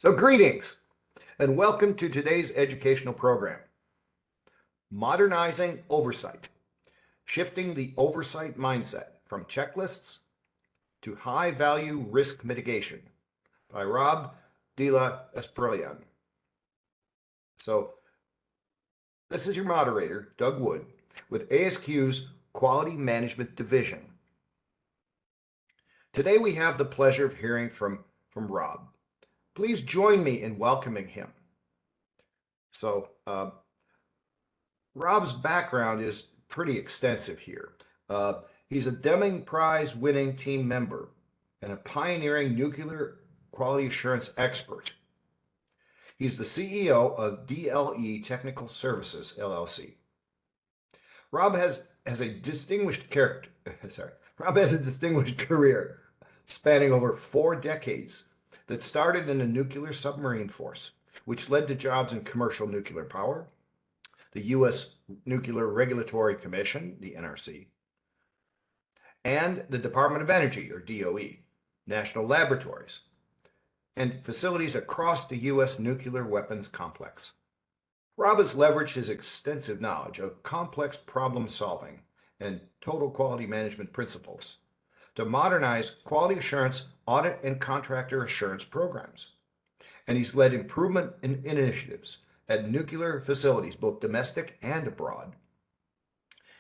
So greetings and welcome to today's educational program, Modernizing Oversight, shifting the oversight mindset from checklists to high-value risk mitigation by Rob de la Esprillion. So this is your moderator, Doug Wood, with ASQ's Quality Management Division. Today we have the pleasure of hearing from Rob. Please join me in welcoming him. So Rob's background is pretty extensive here. He's a Deming Prize winning team member and a pioneering nuclear quality assurance expert. He's the CEO of DLE Technical Services, LLC. Rob has a distinguished career spanning over 4 decades that started in the nuclear submarine force, which led to jobs in commercial nuclear power, the U.S. Nuclear Regulatory Commission, the NRC, and the Department of Energy, or DOE, national laboratories, and facilities across the U.S. nuclear weapons complex. Rob has leveraged his extensive knowledge of complex problem solving and total quality management principles to modernize quality assurance, audit, and contractor assurance programs. And he's led improvement initiatives at nuclear facilities, both domestic and abroad.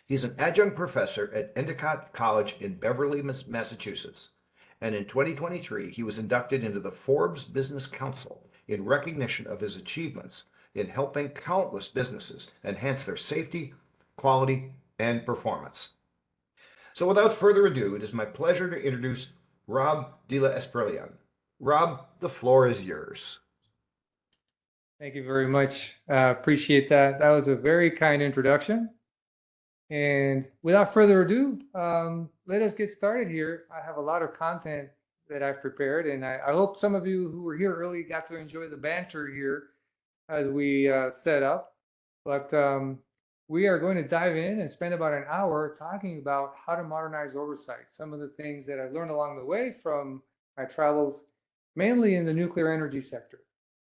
He's an adjunct professor at Endicott College in Beverly, Massachusetts. And in 2023, he was inducted into the Forbes Business Council in recognition of his achievements in helping countless businesses enhance their safety, quality, and performance. So without further ado, it is my pleasure to introduce Rob de la Esprillion. Rob, the floor is yours. Thank you very much. Appreciate that. That was a very kind introduction. And without further ado, let us get started here. I have a lot of content that I've prepared, and I hope some of you who were here early got to enjoy the banter here as we set up. But we are going to dive in and spend about an hour talking about how to modernize oversight, some of the things that I've learned along the way from my travels, mainly in the nuclear energy sector.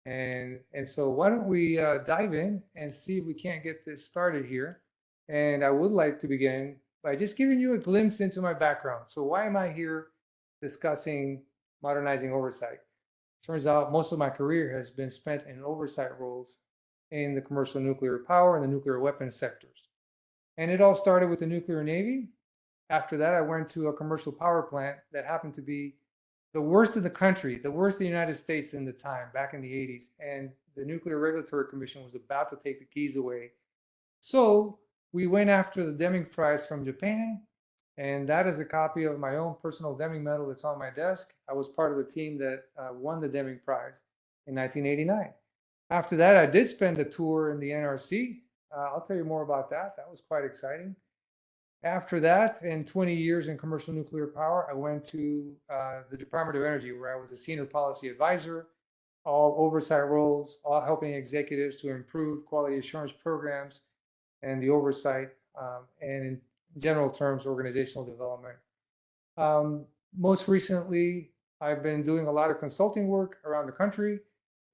And so why don't we dive in and see if we can't get this started here. And I would like to begin by just giving you a glimpse into my background. So why am I here discussing modernizing oversight? Turns out most of my career has been spent in oversight roles in the commercial nuclear power and the nuclear weapons sectors. And it all started with the nuclear Navy. After that, I went to a commercial power plant that happened to be the worst in the country, the worst in the United States in the time, back in the 80s. And the Nuclear Regulatory Commission was about to take the keys away. So we went after the Deming Prize from Japan. And that is a copy of my own personal Deming medal that's on my desk. I was part of the team that won the Deming Prize in 1989. After that, I did spend a tour in the NRC. I'll tell you more about that. That was quite exciting. After that, in 20 years in commercial nuclear power, I went to the Department of Energy, where I was a senior policy advisor, all oversight roles, all helping executives to improve quality assurance programs and the oversight, and in general terms, organizational development. Most recently, I've been doing a lot of consulting work around the country,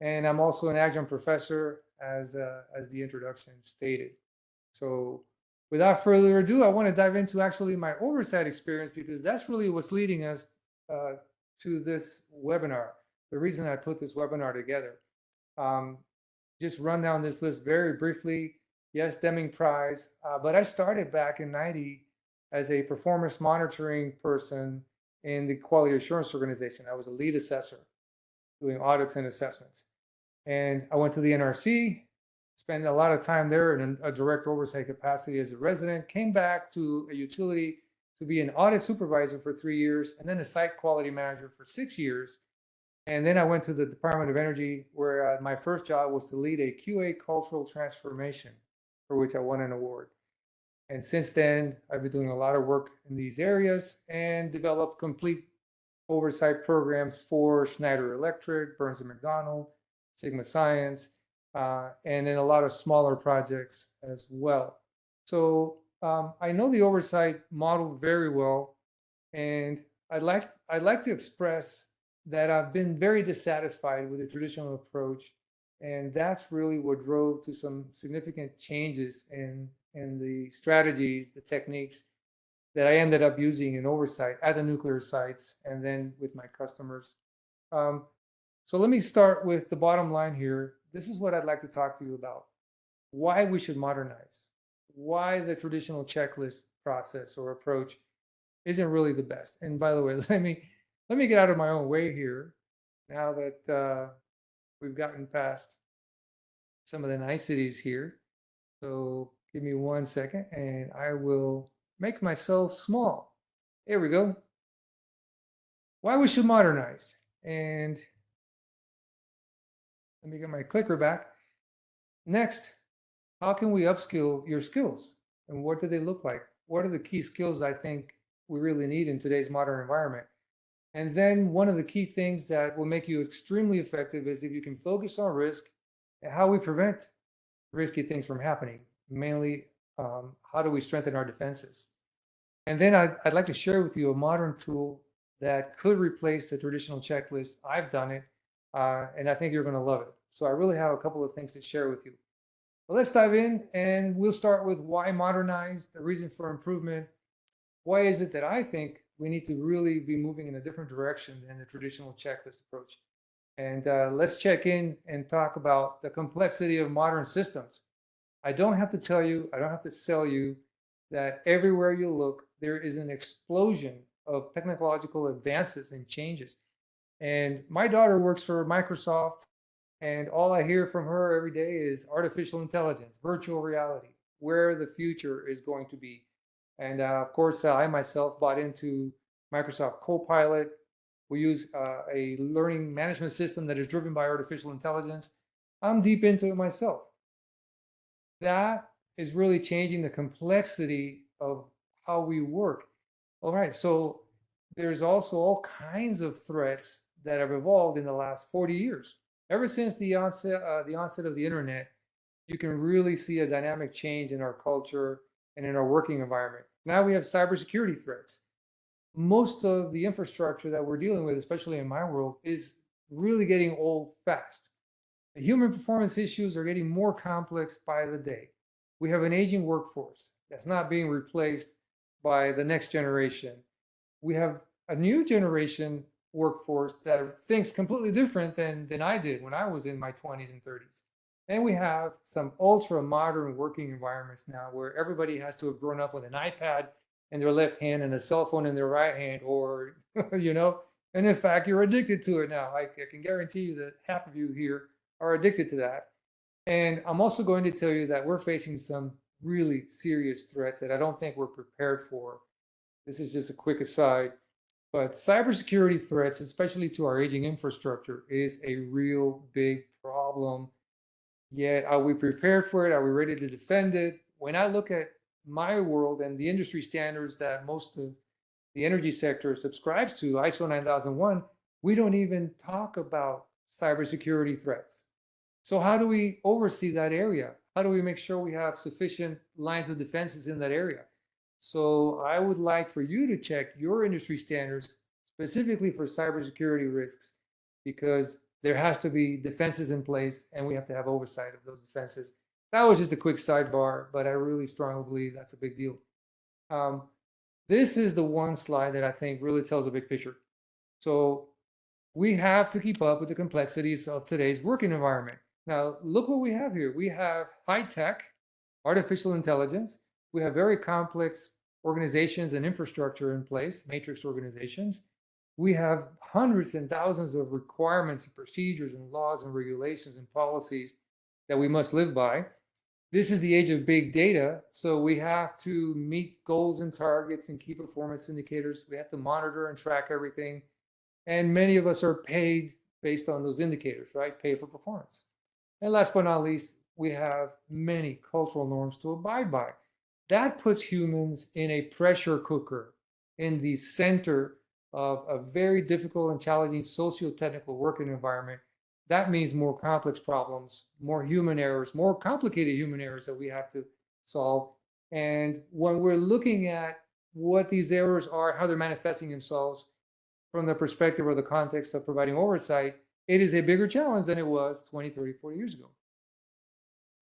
and I'm also an adjunct professor, as the introduction stated. So without further ado, I want to dive into actually my oversight experience, because that's really what's leading us to this webinar. The reason I put this webinar together. Just run down this list very briefly. Yes, Deming Prize, but I started back in '90 as a performance monitoring person in the quality assurance organization. I was a lead assessor doing audits and assessments. And I went to the NRC, spent a lot of time there in a direct oversight capacity as a resident, came back to a utility to be an audit supervisor for 3 years, and then a site quality manager for 6 years. And then I went to the Department of Energy, where my first job was to lead a QA cultural transformation, for which I won an award. And since then, I've been doing a lot of work in these areas and developed complete oversight programs for Schneider Electric, Burns & McDonnell, Sigma Science, and in a lot of smaller projects as well. So I know the oversight model very well, and I'd like to express that I've been very dissatisfied with the traditional approach. And that's really what drove to some significant changes in the strategies, the techniques that I ended up using in oversight at the nuclear sites and then with my customers. Um, so let me start with the bottom line here. This is what I'd like to talk to you about. Why we should modernize, why the traditional checklist process or approach isn't really the best. And by the way, let me get out of my own way here now that we've gotten past some of the niceties here. So give me 1 second and I will make myself small. There we go. Why we should modernize. And let me get my clicker back. Next, how can we upskill your skills? And what do they look like? What are the key skills I think we really need in today's modern environment? And then one of the key things that will make you extremely effective is if you can focus on risk and how we prevent risky things from happening. Mainly, how do we strengthen our defenses? And then I'd like to share with you a modern tool that could replace the traditional checklist. I've done it, and I think you're going to love it. So I really have a couple of things to share with you. Well, let's dive in, and we'll start with why modernize, the reason for improvement. Why is it that I think we need to really be moving in a different direction than the traditional checklist approach? And let's check in and talk about the complexity of modern systems. I don't have to tell you, I don't have to sell you that everywhere you look, there is an explosion of technological advances and changes. And my daughter works for Microsoft, and all I hear from her every day is artificial intelligence, virtual reality, where the future is going to be. And of course, I myself bought into Microsoft Copilot. We use a learning management system that is driven by artificial intelligence. I'm deep into it myself. That is really changing the complexity of how we work. All right, so there's also all kinds of threats that have evolved in the last 40 years. Ever since the onset of the internet, you can really see a dynamic change in our culture and in our working environment. Now we have cybersecurity threats. Most of the infrastructure that we're dealing with, especially in my world, is really getting old fast. The human performance issues are getting more complex by the day. We have an aging workforce that's not being replaced by the next generation. We have a new generation workforce that thinks completely different than I did when I was in my 20s and 30s. And we have some ultra modern working environments now where everybody has to have grown up with an iPad in their left hand and a cell phone in their right hand, or, and in fact, you're addicted to it now. I can guarantee you that half of you here are addicted to that. And I'm also going to tell you that we're facing some really serious threats that I don't think we're prepared for. This is just a quick aside, but cybersecurity threats, especially to our aging infrastructure, is a real big problem. Yet, are we prepared for it? Are we ready to defend it? When I look at my world and the industry standards that most of the energy sector subscribes to, ISO 9001, we don't even talk about cybersecurity threats. So how do we oversee that area? How do we make sure we have sufficient lines of defenses in that area? So I would like for you to check your industry standards specifically for cybersecurity risks, because there has to be defenses in place and we have to have oversight of those defenses. That was just a quick sidebar, but I really strongly believe that's a big deal. This is the one slide that I think really tells a big picture. So we have to keep up with the complexities of today's working environment. Now, look what we have here. We have high tech, artificial intelligence. We have very complex organizations and infrastructure in place, matrix organizations. We have hundreds and thousands of requirements and procedures and laws and regulations and policies that we must live by. This is the age of big data, so we have to meet goals and targets and key performance indicators. We have to monitor and track everything. And many of us are paid based on those indicators, right? Pay for performance. And last but not least, we have many cultural norms to abide by. That puts humans in a pressure cooker in the center of a very difficult and challenging socio-technical working environment. That means more complex problems, more human errors, more complicated human errors that we have to solve. And when we're looking at what these errors are, how they're manifesting themselves, from the perspective or the context of providing oversight, it is a bigger challenge than it was 20, 30, 40 years ago.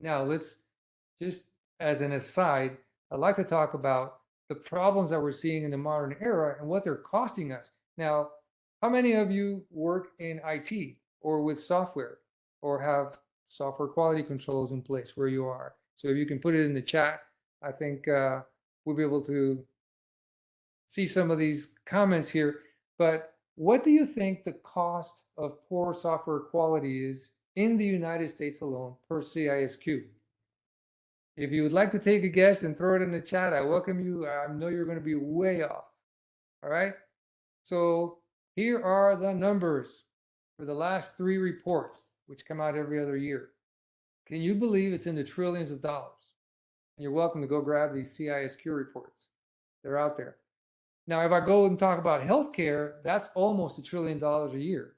Now, let's just as an aside, I'd like to talk about the problems that we're seeing in the modern era and what they're costing us. Now, how many of you work in IT or with software or have software quality controls in place where you are? So if you can put it in the chat, I think we'll be able to see some of these comments here. But what do you think the cost of poor software quality is in the United States alone per CISQ? If you would like to take a guess and throw it in the chat, I welcome you. I know you're going to be way off. All right. So here are the numbers for the last 3 reports, which come out every other year. Can you believe it's in the trillions of dollars? And you're welcome to go grab these CISQ reports. They're out there. Now, if I go and talk about healthcare, that's almost $1 trillion a year,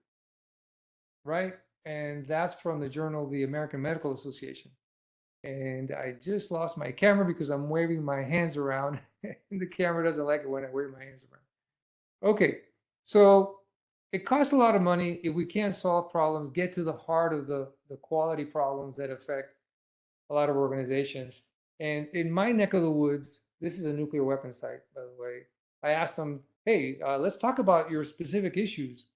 right? And that's from the journal, the American Medical Association. And I just lost my camera because I'm waving my hands around. And the camera doesn't like it when I wave my hands around. Okay, so it costs a lot of money if we can't solve problems, get to the heart of the quality problems that affect a lot of organizations. And in my neck of the woods, this is a nuclear weapons site, by the way. I asked them, hey, let's talk about your specific issues.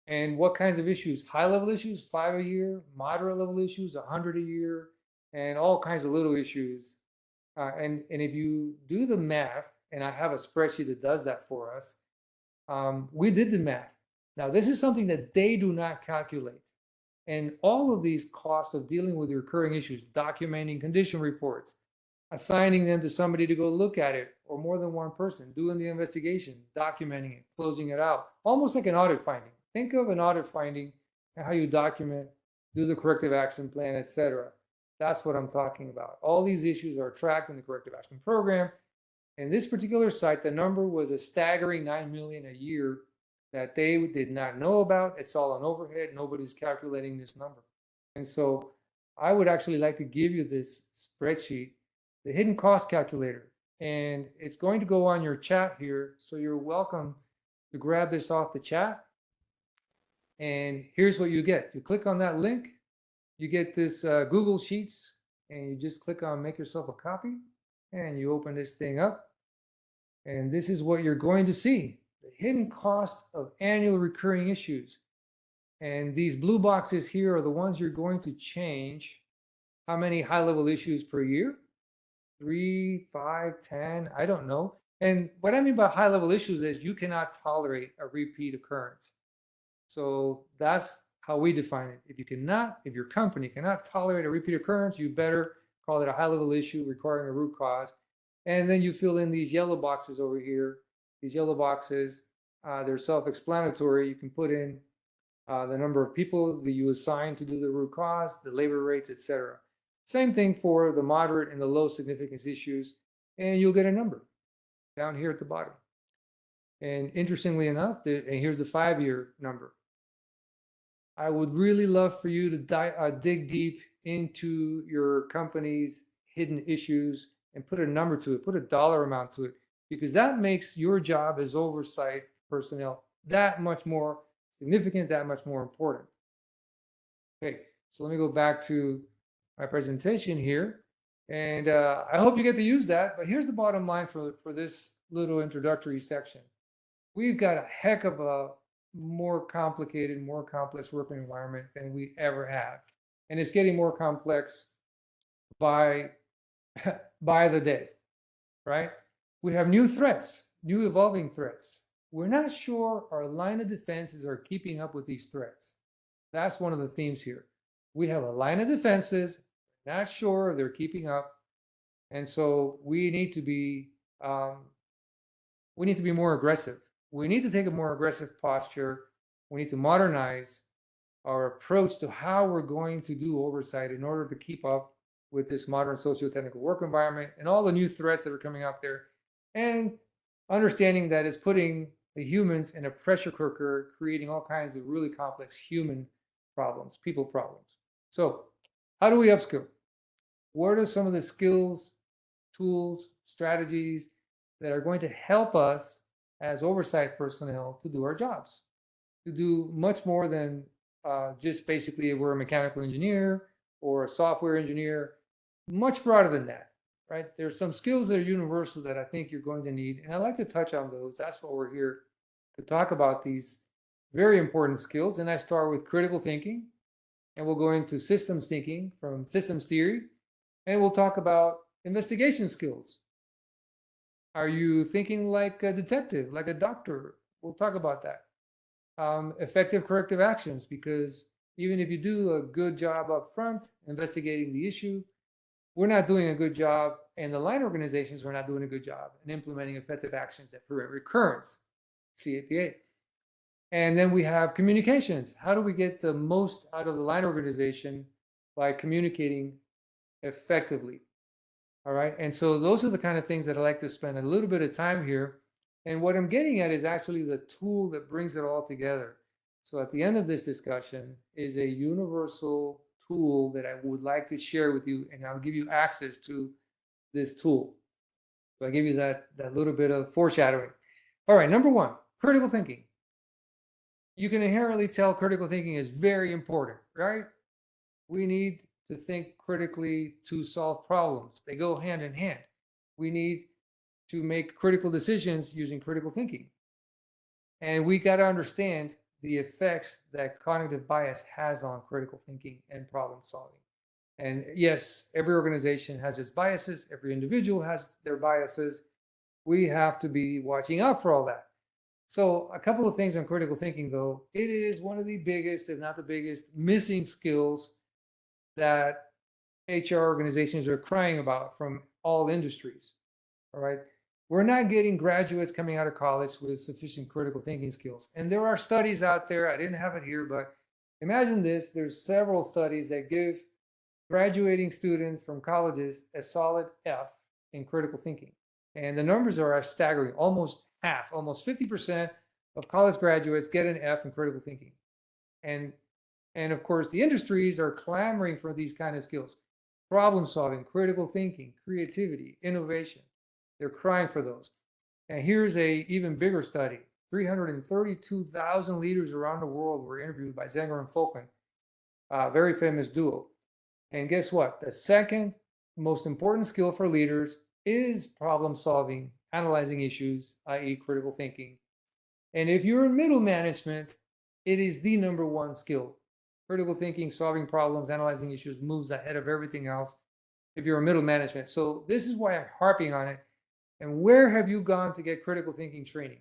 And what kinds of issues? High-level issues, 5 a year, moderate-level issues, 100 a year, and all kinds of little issues. And if you do the math, and I have a spreadsheet that does that for us, we did the math. Now, this is something that they do not calculate. And all of these costs of dealing with recurring issues, documenting condition reports, assigning them to somebody to go look at it, or more than one person, doing the investigation, documenting it, closing it out, almost like an audit finding. Think of an audit finding and how you document, do the corrective action plan, etc. That's what I'm talking about. All these issues are tracked in the corrective action program. In this particular site, the number was a staggering 9 million a year that they did not know about. It's all on overhead. Nobody's calculating this number. And so I would actually like to give you this spreadsheet, the hidden cost calculator, and it's going to go on your chat here. So you're welcome to grab this off the chat. And here's what you get. You click on that link, you get this Google Sheets, and you just click on make yourself a copy, and you open this thing up. And this is what you're going to see, the hidden cost of annual recurring issues. And these blue boxes here are the ones you're going to change. How many high-level issues per year? 3, 5, 10, I don't know. And what I mean by high-level issues is you cannot tolerate a repeat occurrence. So that's how we define it. If your company cannot tolerate a repeat occurrence, you better call it a high-level issue requiring a root cause. And then you fill in these yellow boxes over here. These yellow boxes, they're self-explanatory. You can put in the number of people that you assign to do the root cause, the labor rates, etc. Same thing for the moderate and the low significance issues, and you'll get a number down here at the bottom. And interestingly enough, and here's the 5-year number. I would really love for you to dig deep into your company's hidden issues and put a number to it, put a dollar amount to it, because that makes your job as oversight personnel that much more significant, that much more important. Okay, so let me go back to my presentation here. And I hope you get to use that, but here's the bottom line for this little introductory section. We've got a heck of a more complicated, more complex working environment than we ever have. And it's getting more complex by the day, right? We have new threats, new evolving threats. We're not sure our line of defenses are keeping up with these threats. That's one of the themes here. We have a line of defenses, not sure they're keeping up. And so we need to be more aggressive. We need to take a more aggressive posture. We need to modernize our approach to how we're going to do oversight in order to keep up with this modern socio-technical work environment and all the new threats that are coming out there, and understanding that it's putting the humans in a pressure cooker, creating all kinds of really complex human problems, people problems. So how do we upskill? What are some of the skills, tools, strategies that are going to help us as oversight personnel to do our jobs, to do much more than just basically we're a mechanical engineer or a software engineer, much broader than that, right? There's some skills that are universal that I think you're going to need, and I'd like to touch on those. That's what we're here to talk about, these very important skills. And I start with critical thinking, and we'll go into systems thinking from systems theory, and we'll talk about investigation skills. Are you thinking like a detective, like a doctor? We'll talk about that. Effective corrective actions, because even if you do a good job up front investigating the issue, we're not doing a good job, and the line organizations are not doing a good job in implementing effective actions that prevent recurrence, CAPA. And then we have communications. How do we get the most out of the line organization by communicating effectively? All right. And so those are the kind of things that I like to spend a little bit of time here. And what I'm getting at is actually the tool that brings it all together. So at the end of this discussion is a universal tool that I would like to share with you, and I'll give you access to this tool. So I give you that little bit of foreshadowing. All right, number one, critical thinking. You can inherently tell critical thinking is very important, right? We need to think critically to solve problems. They go hand in hand. We need to make critical decisions using critical thinking. And we got to understand the effects that cognitive bias has on critical thinking and problem solving. And yes, every organization has its biases, every individual has their biases. We have to be watching out for all that. So, a couple of things on critical thinking, though. It is one of the biggest, if not the biggest, missing skills that HR organizations are crying about from all industries. All right. We're not getting graduates coming out of college with sufficient critical thinking skills. And there are studies out there, I didn't have it here, but imagine this. There's several studies that give graduating students from colleges a solid F in critical thinking. And the numbers are staggering. Almost half, almost 50% of college graduates get an F in critical thinking. And of course, the industries are clamoring for these kind of skills. Problem solving, critical thinking, creativity, innovation. They're crying for those. And here's a even bigger study. 332,000 leaders around the world were interviewed by Zenger and Folkman, a very famous duo. And guess what? The second most important skill for leaders is problem solving, analyzing issues, i.e. critical thinking. And if you're in middle management, it is the number one skill. Critical thinking, solving problems, analyzing issues moves ahead of everything else if you're in middle management. So this is why I'm harping on it. And where have you gone to get critical thinking training?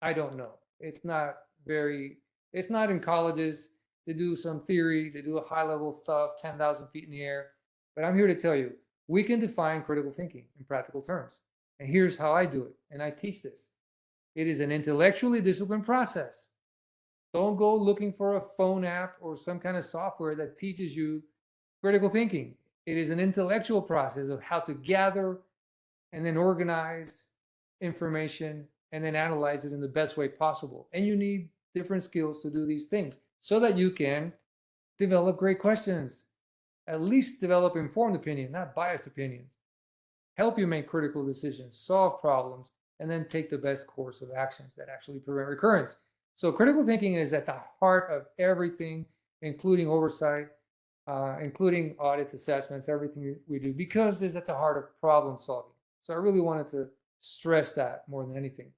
I don't know. It's not in colleges. They do some theory, they do a high level stuff, 10,000 feet in the air. But I'm here to tell you, we can define critical thinking in practical terms. And here's how I do it. And I teach this. It is an intellectually disciplined process. Don't go looking for a phone app or some kind of software that teaches you critical thinking. It is an intellectual process of how to gather and then organize information and then analyze it in the best way possible. And you need different skills to do these things so that you can develop great questions, at least develop informed opinion, not biased opinions, help you make critical decisions, solve problems, and then take the best course of actions that actually prevent recurrence. So critical thinking is at the heart of everything, including oversight, including audits, assessments, everything we do, because it's at the heart of problem solving. So I really wanted to stress that more than anything.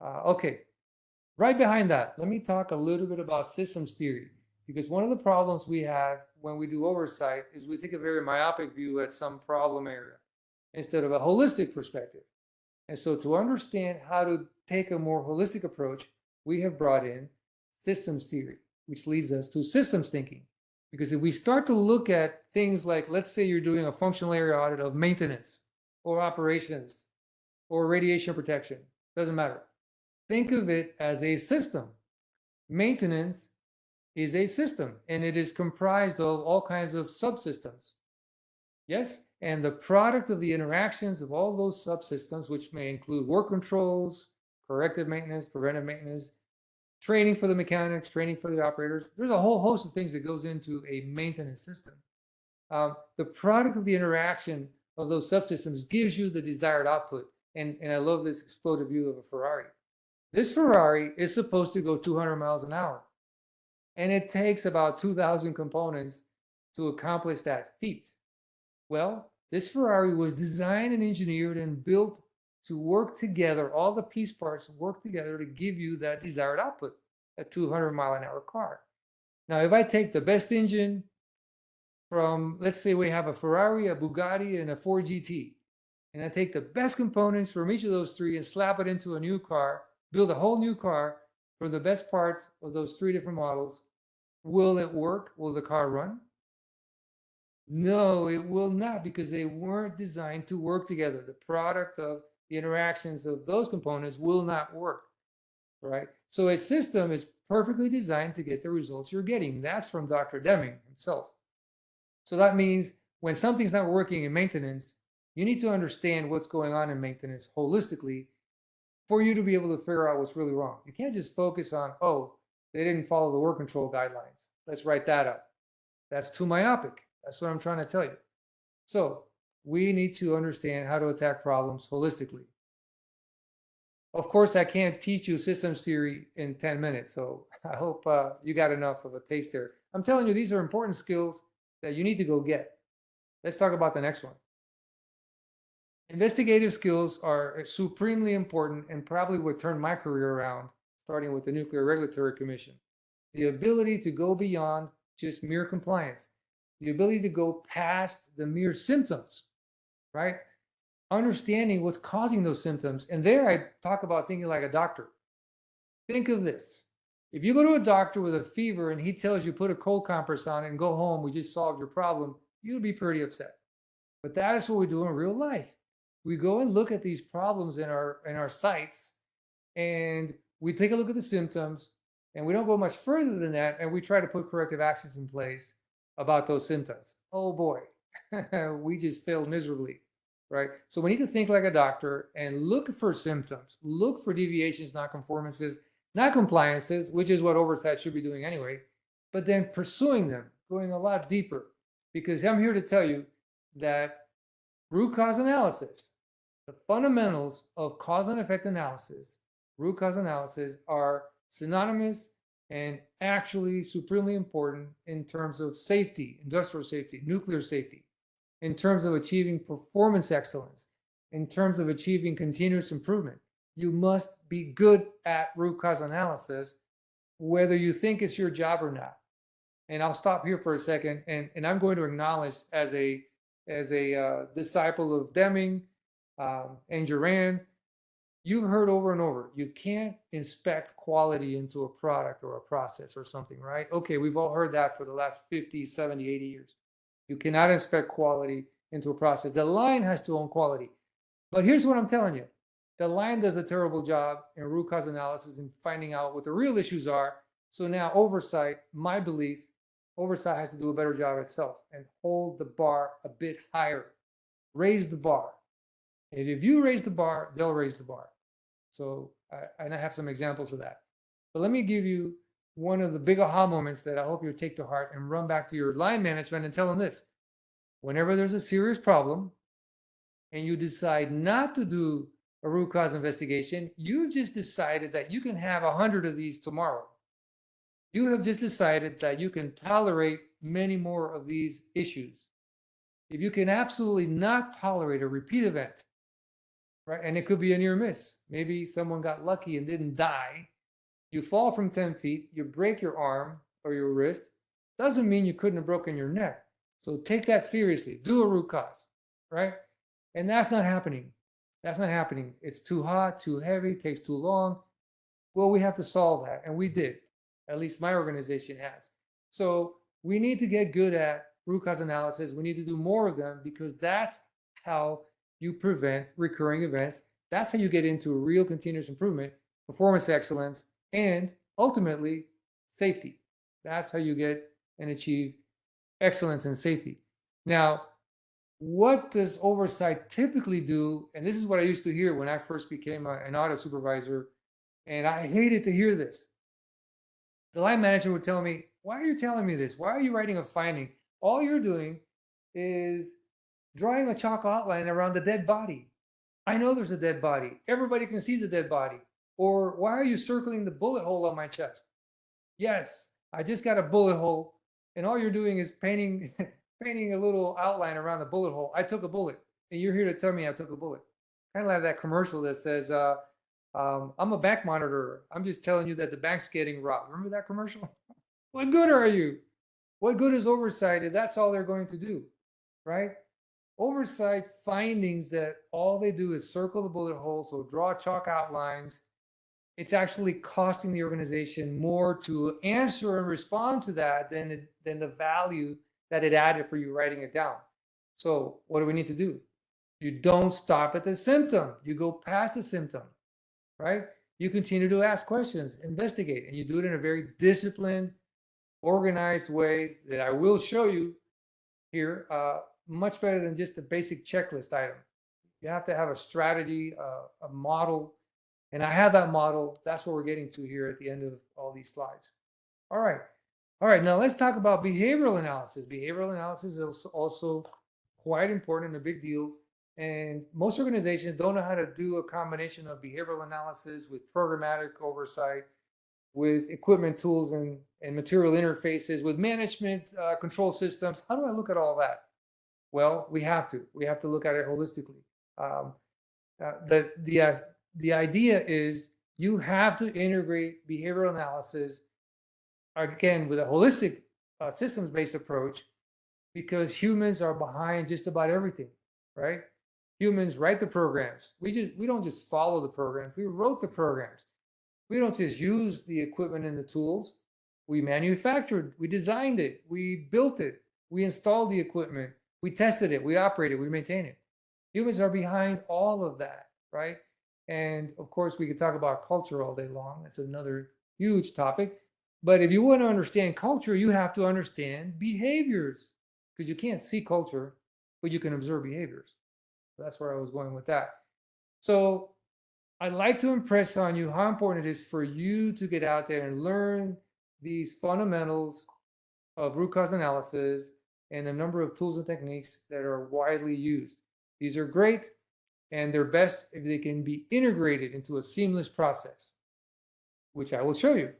Okay, right behind that, let me talk a little bit about systems theory, because one of the problems we have when we do oversight is we take a very myopic view at some problem area instead of a holistic perspective. And so to understand how to take a more holistic approach, we have brought in systems theory, which leads us to systems thinking. Because if we start to look at things like, let's say you're doing a functional area audit of maintenance or operations or radiation protection, doesn't matter. Think of it as a system. Maintenance is a system, and it is comprised of all kinds of subsystems. Yes? And the product of the interactions of all those subsystems, which may include work controls, corrective maintenance, preventive maintenance, training for the mechanics, training for the operators. There's a whole host of things that goes into a maintenance system. The product of the interaction of those subsystems gives you the desired output. And I love this exploded view of a Ferrari. This Ferrari is supposed to go 200 miles an hour, and it takes about 2,000 components to accomplish that feat. Well, this Ferrari was designed and engineered and built to work together. All the piece parts work together to give you that desired output, a 200-mile-an-hour car. Now, if I take the best engine from, let's say we have a Ferrari, a Bugatti, and a Ford GT, and I take the best components from each of those three and slap it into a new car, build a whole new car from the best parts of those three different models, will it work? Will the car run? No, it will not, because they weren't designed to work together. The product of the interactions of those components will not work, right? So a system is perfectly designed to get the results you're getting. That's from Dr. Deming himself. So that means when something's not working in maintenance, you need to understand what's going on in maintenance holistically for you to be able to figure out what's really wrong. You can't just focus on, oh, they didn't follow the work control guidelines. Let's write that up. That's too myopic. That's what I'm trying to tell you. So we need to understand how to attack problems holistically. Of course, I can't teach you systems theory in 10 minutes, so I hope you got enough of a taste there. I'm telling you, these are important skills that you need to go get. Let's talk about the next one. Investigative skills are supremely important and probably what turned my career around, starting with the Nuclear Regulatory Commission. The ability to go beyond just mere compliance, the ability to go past the mere symptoms, right? Understanding what's causing those symptoms. And there I talk about thinking like a doctor. Think of this. If you go to a doctor with a fever and he tells you put a cold compress on it and go home, we just solved your problem, you'd be pretty upset. But that is what we do in real life. We go and look at these problems in our sites, and we take a look at the symptoms, and we don't go much further than that, and we try to put corrective actions in place about those symptoms. Oh boy, we just failed miserably, right? So we need to think like a doctor and look for symptoms, look for deviations, non-conformances, not compliances, which is what oversight should be doing anyway, but then pursuing them, going a lot deeper, because I'm here to tell you that root cause analysis, the fundamentals of cause and effect analysis, root cause analysis are synonymous and actually supremely important in terms of safety, industrial safety, nuclear safety, in terms of achieving performance excellence, in terms of achieving continuous improvement. You must be good at root cause analysis, whether you think it's your job or not. And I'll stop here for a second, and I'm going to acknowledge as a disciple of Deming and Duran, you've heard over and over, you can't inspect quality into a product or a process or something, right? Okay, we've all heard that for the last 50, 70, 80 years. You cannot inspect quality into a process. The line has to own quality. But here's what I'm telling you. The line does a terrible job in root cause analysis and finding out what the real issues are. So now oversight, my belief, oversight has to do a better job itself and hold the bar a bit higher. Raise the bar. And if you raise the bar, they'll raise the bar. So, and I have some examples of that. But let me give you one of the big aha moments that I hope you'll take to heart and run back to your line management and tell them this. Whenever there's a serious problem and you decide not to do a root cause investigation, you've just decided that you can have 100 of these tomorrow. You have just decided that you can tolerate many more of these issues. If you can absolutely not tolerate a repeat event, right? And it could be a near miss. Maybe someone got lucky and didn't die. You fall from 10 feet, you break your arm or your wrist. Doesn't mean you couldn't have broken your neck. So take that seriously. Do a root cause, right? And that's not happening. That's not happening. It's too hot, too heavy, takes too long. Well, we have to solve that. And we did. At least my organization has. So we need to get good at root cause analysis. We need to do more of them because that's how you prevent recurring events. That's how you get into real continuous improvement, performance excellence, and ultimately safety. That's how you get and achieve excellence and safety. Now, what does oversight typically do? And this is what I used to hear when I first became an audit supervisor, and I hated to hear this. The line manager would tell me, why are you telling me this? Why are you writing a finding? All you're doing is drawing a chalk outline around the dead body. I know there's a dead body. Everybody can see the dead body. Or why are you circling the bullet hole on my chest? Yes, I just got a bullet hole, and all you're doing is painting painting a little outline around the bullet hole. I took a bullet, and you're here to tell me I took a bullet. Kind of like that commercial that says, "I'm a bank monitor. I'm just telling you that the bank's getting robbed." Remember that commercial? What good are you? What good is oversight if that's all they're going to do, right? Oversight findings that all they do is circle the bullet hole, so draw chalk outlines. It's actually costing the organization more to answer and respond to that than the value that it added for you writing it down. So what do we need to do? You don't stop at the symptom. You go past the symptom, right? You continue to ask questions, investigate, and you do it in a very disciplined, organized way that I will show you here, much better than just a basic checklist item. You have to have a strategy, a model, and I have that model. That's what we're getting to here at the end of all these slides. All right. All right, now let's talk about behavioral analysis. Behavioral analysis is also quite important and a big deal. And most organizations don't know how to do a combination of behavioral analysis with programmatic oversight, with equipment tools and material interfaces, with management control systems. How do I look at all that? Well, we have to. We have to look at it holistically. The idea is you have to integrate behavioral analysis, again, with a holistic systems-based approach, because humans are behind just about everything, right? Humans write the programs. We don't just follow the programs. We wrote the programs. We don't just use the equipment and the tools. We manufactured, we designed it, we built it, we installed the equipment, we tested it, we operated, we maintain it. Humans are behind all of that, right? And of course, we could talk about culture all day long. That's another huge topic. But if you want to understand culture, you have to understand behaviors, because you can't see culture, but you can observe behaviors. So that's where I was going with that. So I'd like to impress on you how important it is for you to get out there and learn these fundamentals of root cause analysis and a number of tools and techniques that are widely used. These are great, and they're best if they can be integrated into a seamless process, which I will show you.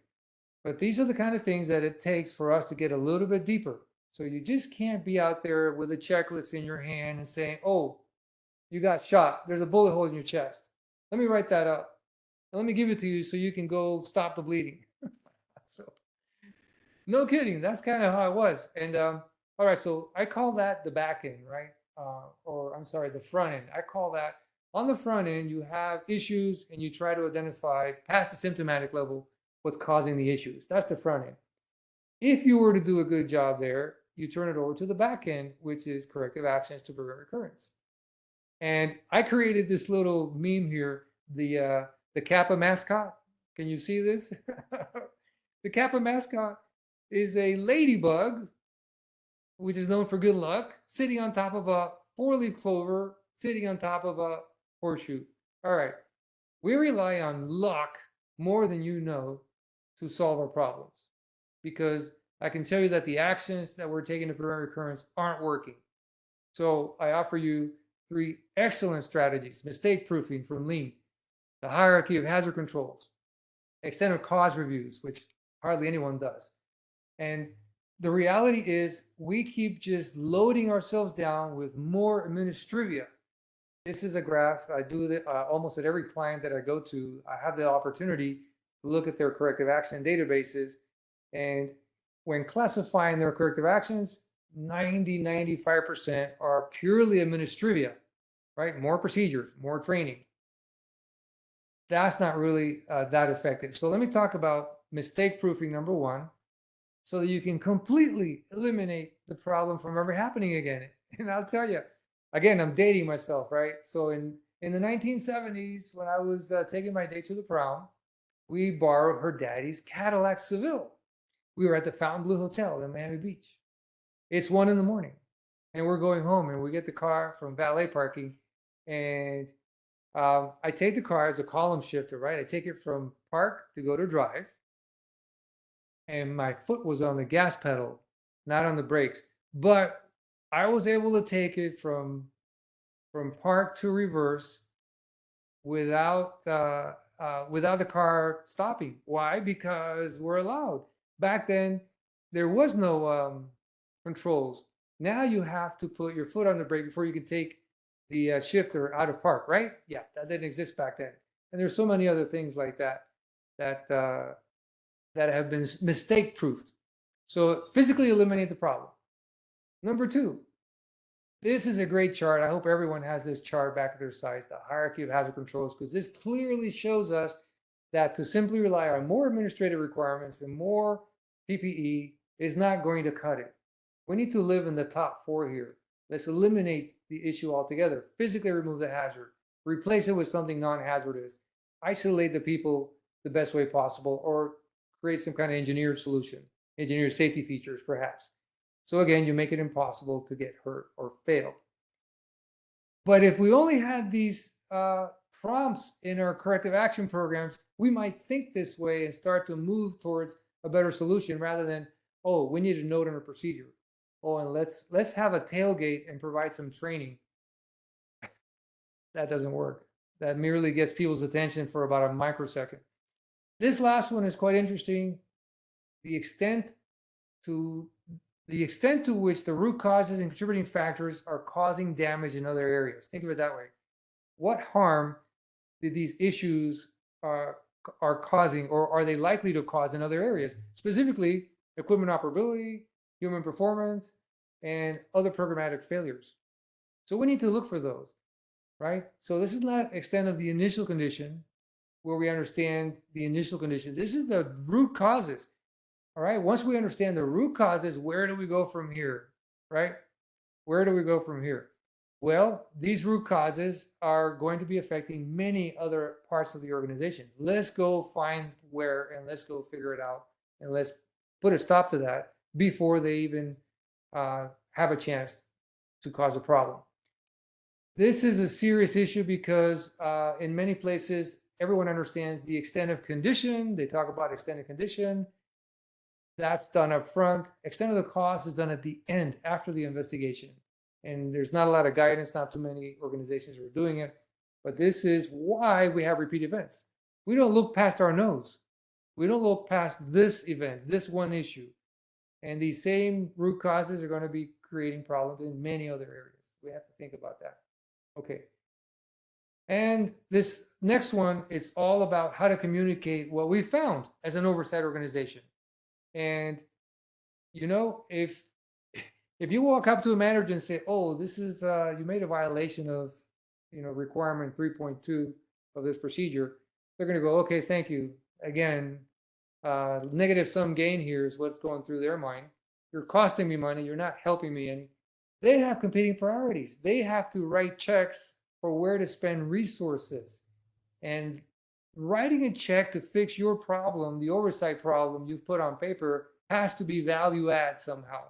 But these are the kind of things that it takes for us to get a little bit deeper. So you just can't be out there with a checklist in your hand and saying, oh, you got shot. There's a bullet hole in your chest. Let me write that up. Let me give it to you so you can go stop the bleeding. So, no kidding. That's kind of how it was. And all right, so I call that the back end, right? Or I'm sorry, the front end. I call that on the front end, you have issues and you try to identify past the symptomatic level what's causing the issues. That's the front end. If you were to do a good job there, you turn it over to the back end, which is corrective actions to prevent recurrence. And I created this little meme here, the Kappa mascot. Can you see this? The Kappa mascot is a ladybug, which is known for good luck, sitting on top of a four-leaf clover, sitting on top of a horseshoe. All right, we rely on luck more than you know to solve our problems, because I can tell you that the actions that we're taking to prevent recurrence aren't working. So I offer you 3 excellent strategies: mistake proofing from Lean, the hierarchy of hazard controls, extended cause reviews, which hardly anyone does. And the reality is we keep just loading ourselves down with more administrivia. This is a graph. I do that almost at every client that I go to. I have the opportunity to look at their corrective action databases. And when classifying their corrective actions, 95% are purely administrivia, right? More procedures, more training. That's not really that effective. So let me talk about mistake proofing, number 1, so that you can completely eliminate the problem from ever happening again. And I'll tell you, again, I'm dating myself, right? So in the 1970s, when I was taking my date to the prom, we borrowed her daddy's Cadillac Seville. We were at the Fontainebleau Hotel in Miami Beach. It's 1 a.m. and we're going home, and we get the car from valet parking, and I take the car as a column shifter, right? I take it from park to go to drive, and my foot was on the gas pedal, not on the brakes. But I was able to take it from park to reverse without without the car stopping. Why? Because we're allowed. Back then, there was no controls. Now you have to put your foot on the brake before you can take the shifter out of park, right? Yeah, that didn't exist back then. And there's so many other things like that that that have been mistake proofed. So physically eliminate the problem. Number two, this is a great chart. I hope everyone has this chart back at their sites, the hierarchy of hazard controls, because this clearly shows us that to simply rely on more administrative requirements and more PPE is not going to cut it. We need to live in the top four here. Let's eliminate the issue altogether. Physically remove the hazard, replace it with something non-hazardous, isolate the people the best way possible, or create some kind of engineered solution, engineered safety features perhaps. So again, you make it impossible to get hurt or fail. But if we only had these prompts in our corrective action programs, we might think this way and start to move towards a better solution rather than, oh, we need a note on a procedure. Oh, and let's have a tailgate and provide some training. That doesn't work. That merely gets people's attention for about a microsecond. This last one is quite interesting. The extent to which the root causes and contributing factors are causing damage in other areas. Think of it that way. What harm did these issues are causing, or are they likely to cause in other areas? Specifically, equipment operability, human performance, and other programmatic failures. So we need to look for those, right? So this is not extent of the initial condition where we understand the initial condition. This is the root causes. All right. Once we understand the root causes, where do we go from here? Right? Where do we go from here? Well, these root causes are going to be affecting many other parts of the organization. Let's go find where and let's go figure it out and let's put a stop to that before they even have a chance to cause a problem. This is a serious issue because in many places, everyone understands the extent of condition. They talk about extended condition. That's done up front. Extent of the cost is done at the end after the investigation. And there's not a lot of guidance, not too many organizations are doing it. But this is why we have repeat events. We don't look past our nose. We don't look past this event, this one issue. And these same root causes are going to be creating problems in many other areas. We have to think about that. Okay. And this next one, it's all about how to communicate what we found as an oversight organization. And you know, if you walk up to a manager and say, "Oh, this is you made a violation of requirement 3.2 of this procedure," they're going to go, "Okay, thank you." Again, negative sum gain here is what's going through their mind. You're costing me money. You're not helping me any. They have competing priorities. They have to write checks for where to spend resources, and writing a check to fix your problem, the oversight problem you've put on paper, has to be value add somehow.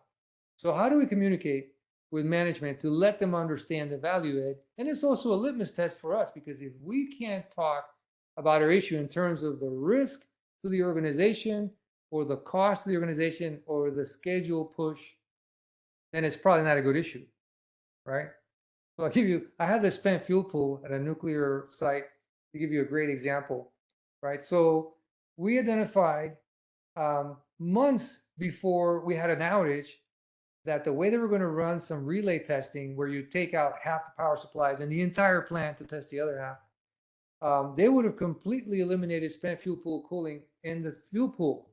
So how do we communicate with management to let them understand the value add? And it's also a litmus test for us, because if we can't talk about our issue in terms of the risk to the organization or the cost to the organization or the schedule push, then it's probably not a good issue, right? So I have this spent fuel pool at a nuclear site to give you a great example, right? So we identified months before we had an outage that the way they were going to run some relay testing, where you take out half the power supplies and the entire plant to test the other half, they would have completely eliminated spent fuel pool cooling in the fuel pool.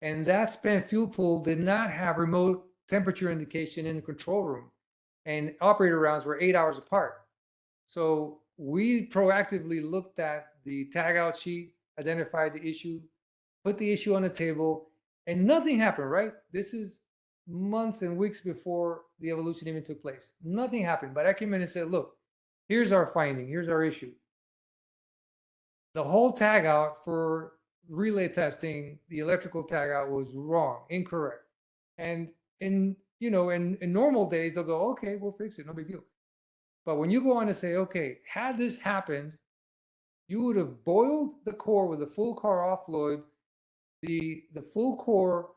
And that spent fuel pool did not have remote temperature indication in the control room. And operator rounds were 8 hours apart. So we proactively looked at the tagout sheet, identified the issue, put the issue on the table, and nothing happened, right? This is months and weeks before the evolution even took place. Nothing happened, but I came in and said, look, here's our finding, here's our issue. The whole tagout for relay testing, the electrical tagout, was wrong, incorrect. And in normal days, they'll go, okay, we'll fix it, no big deal. But when you go on to say, okay, had this happened, you would have boiled the core with the full core offload. The full core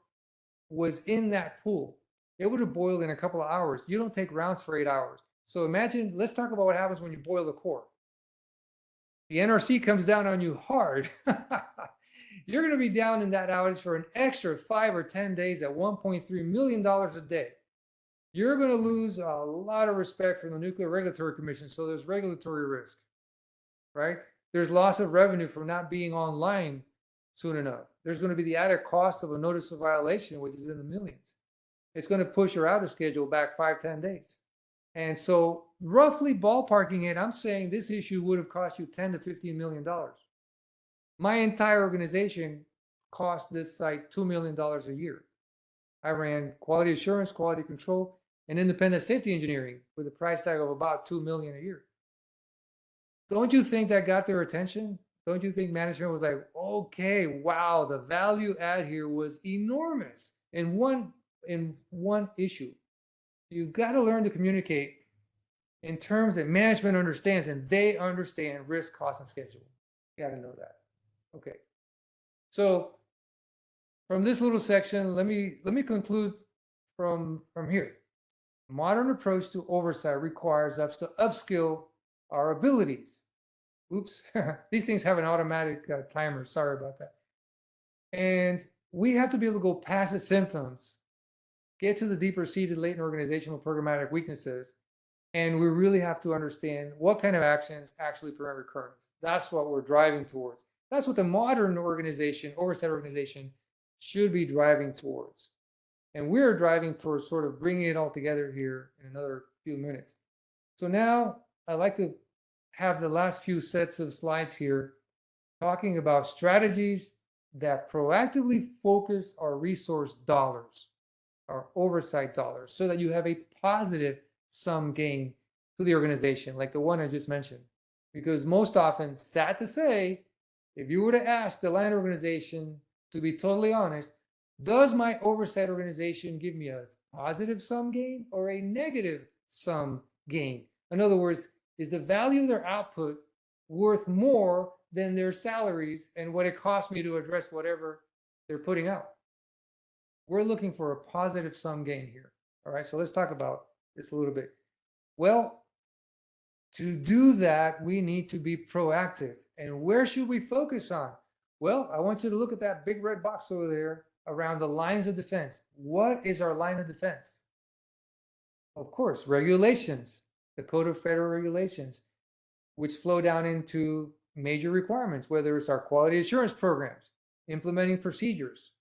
was in that pool. It would have boiled in a couple of hours. You don't take rounds for 8 hours. So imagine, let's talk about what happens when you boil the core. the NRC comes down on you hard, you're going to be down in that outage for an extra 5 or 10 days at $1.3 million a day. You're going to lose a lot of respect from the Nuclear Regulatory Commission. So there's regulatory risk, right? There's loss of revenue from not being online soon enough. There's going to be the added cost of a notice of violation, which is in the millions. It's going to push your outage schedule back 5, 10 days. And so roughly ballparking it, I'm saying this issue would have cost you $10 to $15 million. My entire organization cost this site $2 million a year. I ran quality assurance, quality control, and independent safety engineering with a price tag of about $2 million a year. Don't you think that got their attention? Don't you think management was like, okay, wow, the value add here was enormous in one issue? You've got to learn to communicate in terms that management understands, and they understand risk, cost, and schedule. You got to know that. Okay. So from this little section, let me conclude from here. Modern approach to oversight requires us to upskill our abilities. Oops, these things have an automatic timer. Sorry about that. And we have to be able to go past the symptoms, get to the deeper seated latent organizational programmatic weaknesses, and we really have to understand what kind of actions actually prevent recurrence. That's what we're driving towards. That's what the modern organization, oversight organization, should be driving towards. And we're driving towards sort of bringing it all together here in another few minutes. So now I'd like to have the last few sets of slides here talking about strategies that proactively focus our resource dollars, our oversight dollars, so that you have a positive sum gain to the organization, like the one I just mentioned. Because most often, sad to say, if you were to ask the land organization, to be totally honest, does my oversight organization give me a positive sum gain or a negative sum gain? In other words, is the value of their output worth more than their salaries and what it costs me to address whatever they're putting out? We're looking for a positive sum gain here. All right, so let's talk about this a little bit. Well, to do that, we need to be proactive. And where should we focus on? Well, I want you to look at that big red box over there around the lines of defense. What is our line of defense? Of course, regulations, the Code of Federal Regulations, which flow down into major requirements, whether it's our quality assurance programs, implementing procedures,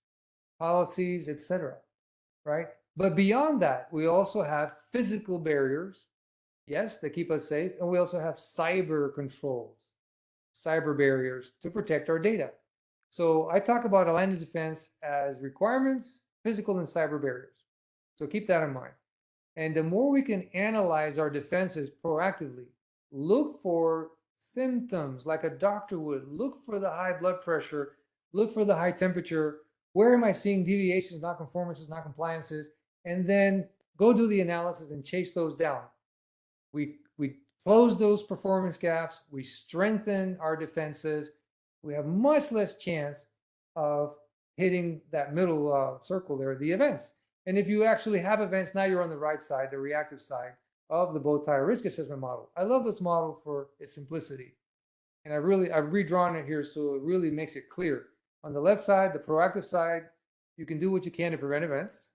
policies, etc. Right? But beyond that, we also have physical barriers, yes, that keep us safe, and we also have cyber controls, cyber barriers to protect our data. So I talk about a line of defense as requirements, physical and cyber barriers. So keep that in mind. And the more we can analyze our defenses proactively, look for symptoms like a doctor would, look for the high blood pressure, look for the high temperature, where am I seeing deviations, non-conformances, non-compliances, and then go do the analysis and chase those down. We close those performance gaps, we strengthen our defenses, we have much less chance of hitting that middle circle there, the events. And if you actually have events, now you're on the right side, the reactive side of the bow tie risk assessment model. I love this model for its simplicity. And I've redrawn it here so it really makes it clear. On the left side, the proactive side, you can do what you can to prevent events.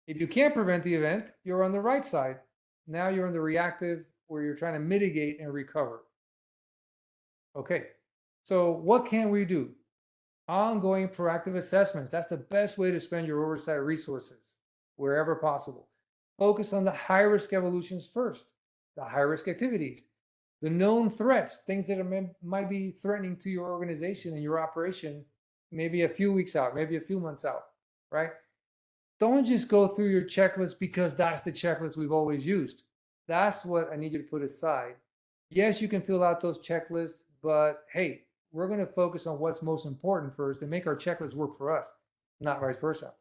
If you can't prevent the event, you're on the right side. Now you're in the reactive where you're trying to mitigate and recover. Okay, so what can we do? Ongoing proactive assessments. That's the best way to spend your oversight resources wherever possible. Focus on the high-risk evolutions first, the high-risk activities, the known threats, things that might be threatening to your organization and your operation, maybe a few weeks out, maybe a few months out, right? Don't just go through your checklist because that's the checklist we've always used. That's what I need you to put aside. Yes, you can fill out those checklists, but hey, we're going to focus on what's most important first and make our checklist work for us, not vice versa.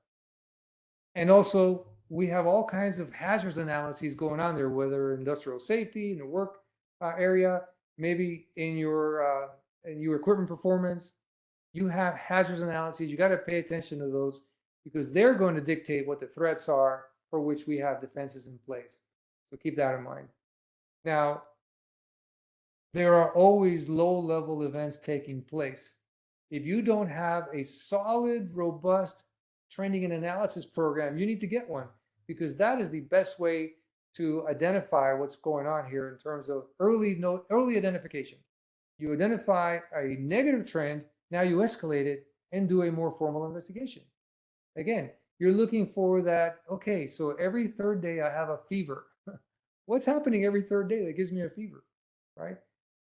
And also, we have all kinds of hazards analyses going on there, whether industrial safety in the work area, maybe in your equipment performance. You have hazards analyses. You got to pay attention to those because they're going to dictate what the threats are for which we have defenses in place. So keep that in mind. Now, there are always low-level events taking place. If you don't have a solid, robust training and analysis program, you need to get one, because that is the best way to identify what's going on here in terms of early identification. You identify a negative trend, now you escalate it and do a more formal investigation. Again, you're looking for that, okay, so every third day I have a fever. What's happening every third day that gives me a fever, right?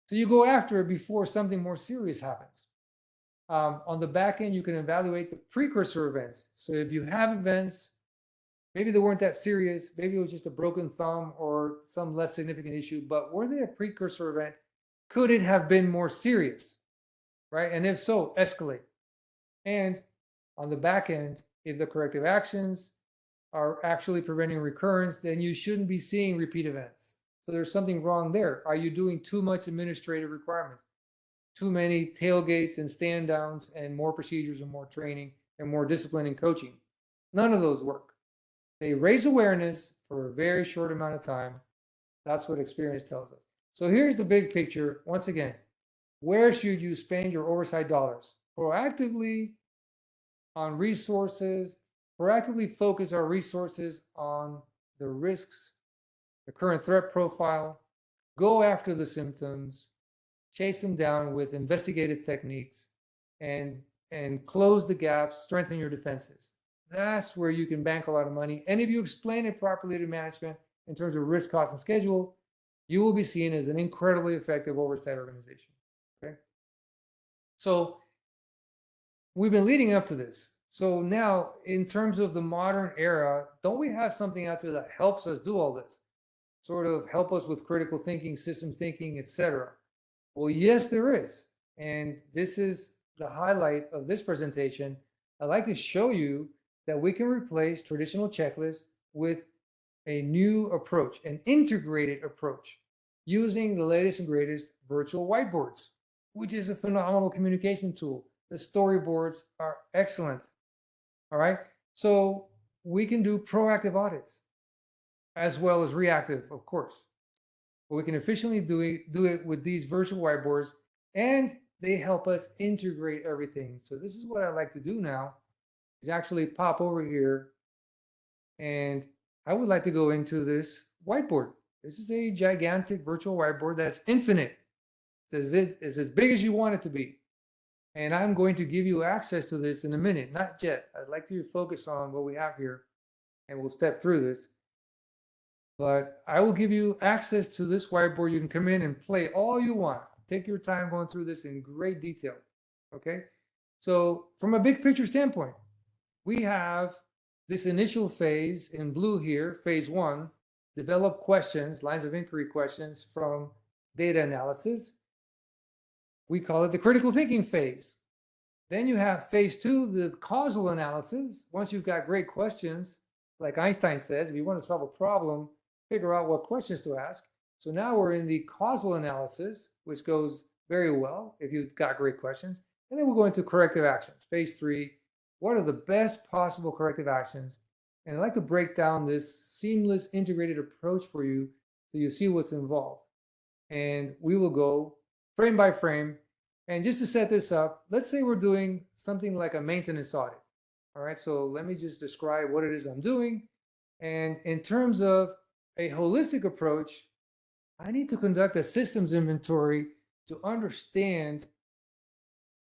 So you go after it before something more serious happens. On the back end, you can evaluate the precursor events. So if you have events, maybe they weren't that serious, maybe it was just a broken thumb or some less significant issue, but were they a precursor event? Could it have been more serious, right? And if so, escalate. And on the back end, if the corrective actions are actually preventing recurrence, then you shouldn't be seeing repeat events. So there's something wrong there. Are you doing too much administrative requirements? Too many tailgates and stand downs and more procedures and more training and more discipline and coaching? None of those work. They raise awareness for a very short amount of time. That's what experience tells us. So here's the big picture. Once again, where should you spend your oversight dollars? Proactively on resources, proactively focus our resources on the risks, the current threat profile, go after the symptoms, chase them down with investigative techniques, and close the gaps, strengthen your defenses. That's where you can bank a lot of money. And if you explain it properly to management in terms of risk, cost, and schedule, you will be seen as an incredibly effective oversight organization. Okay. So we've been leading up to this. So now, in terms of the modern era, don't we have something out there that helps us do all this? Sort of help us with critical thinking, system thinking, etc. Well, yes, there is. And this is the highlight of this presentation. I'd like to show you that we can replace traditional checklists with a new approach, an integrated approach, using the latest and greatest virtual whiteboards, which is a phenomenal communication tool. The storyboards are excellent. All right. So we can do proactive audits as well as reactive, of course. But we can efficiently do it with these virtual whiteboards, and they help us integrate everything. So this is what I like to do now, is actually pop over here, and I would like to go into this whiteboard. This is a gigantic virtual whiteboard that's infinite. It's as big as you want it to be. And I'm going to give you access to this in a minute, not yet. I'd like you to focus on what we have here, and we'll step through this. But I will give you access to this whiteboard. You can come in and play all you want. Take your time going through this in great detail. Okay? So from a big picture standpoint, we have this initial phase in blue here, phase one, develop questions, lines of inquiry questions from data analysis. We call it the critical thinking phase. Then you have phase two, the causal analysis. Once you've got great questions, like Einstein says, if you want to solve a problem, figure out what questions to ask. So now we're in the causal analysis, which goes very well if you've got great questions. And then we'll go into corrective actions. Phase three, what are the best possible corrective actions? And I'd like to break down this seamless integrated approach for you so you see what's involved. And we will go frame by frame. And just to set this up, let's say we're doing something like a maintenance audit. All right, so let me just describe what it is I'm doing. And in terms of a holistic approach, I need to conduct a systems inventory to understand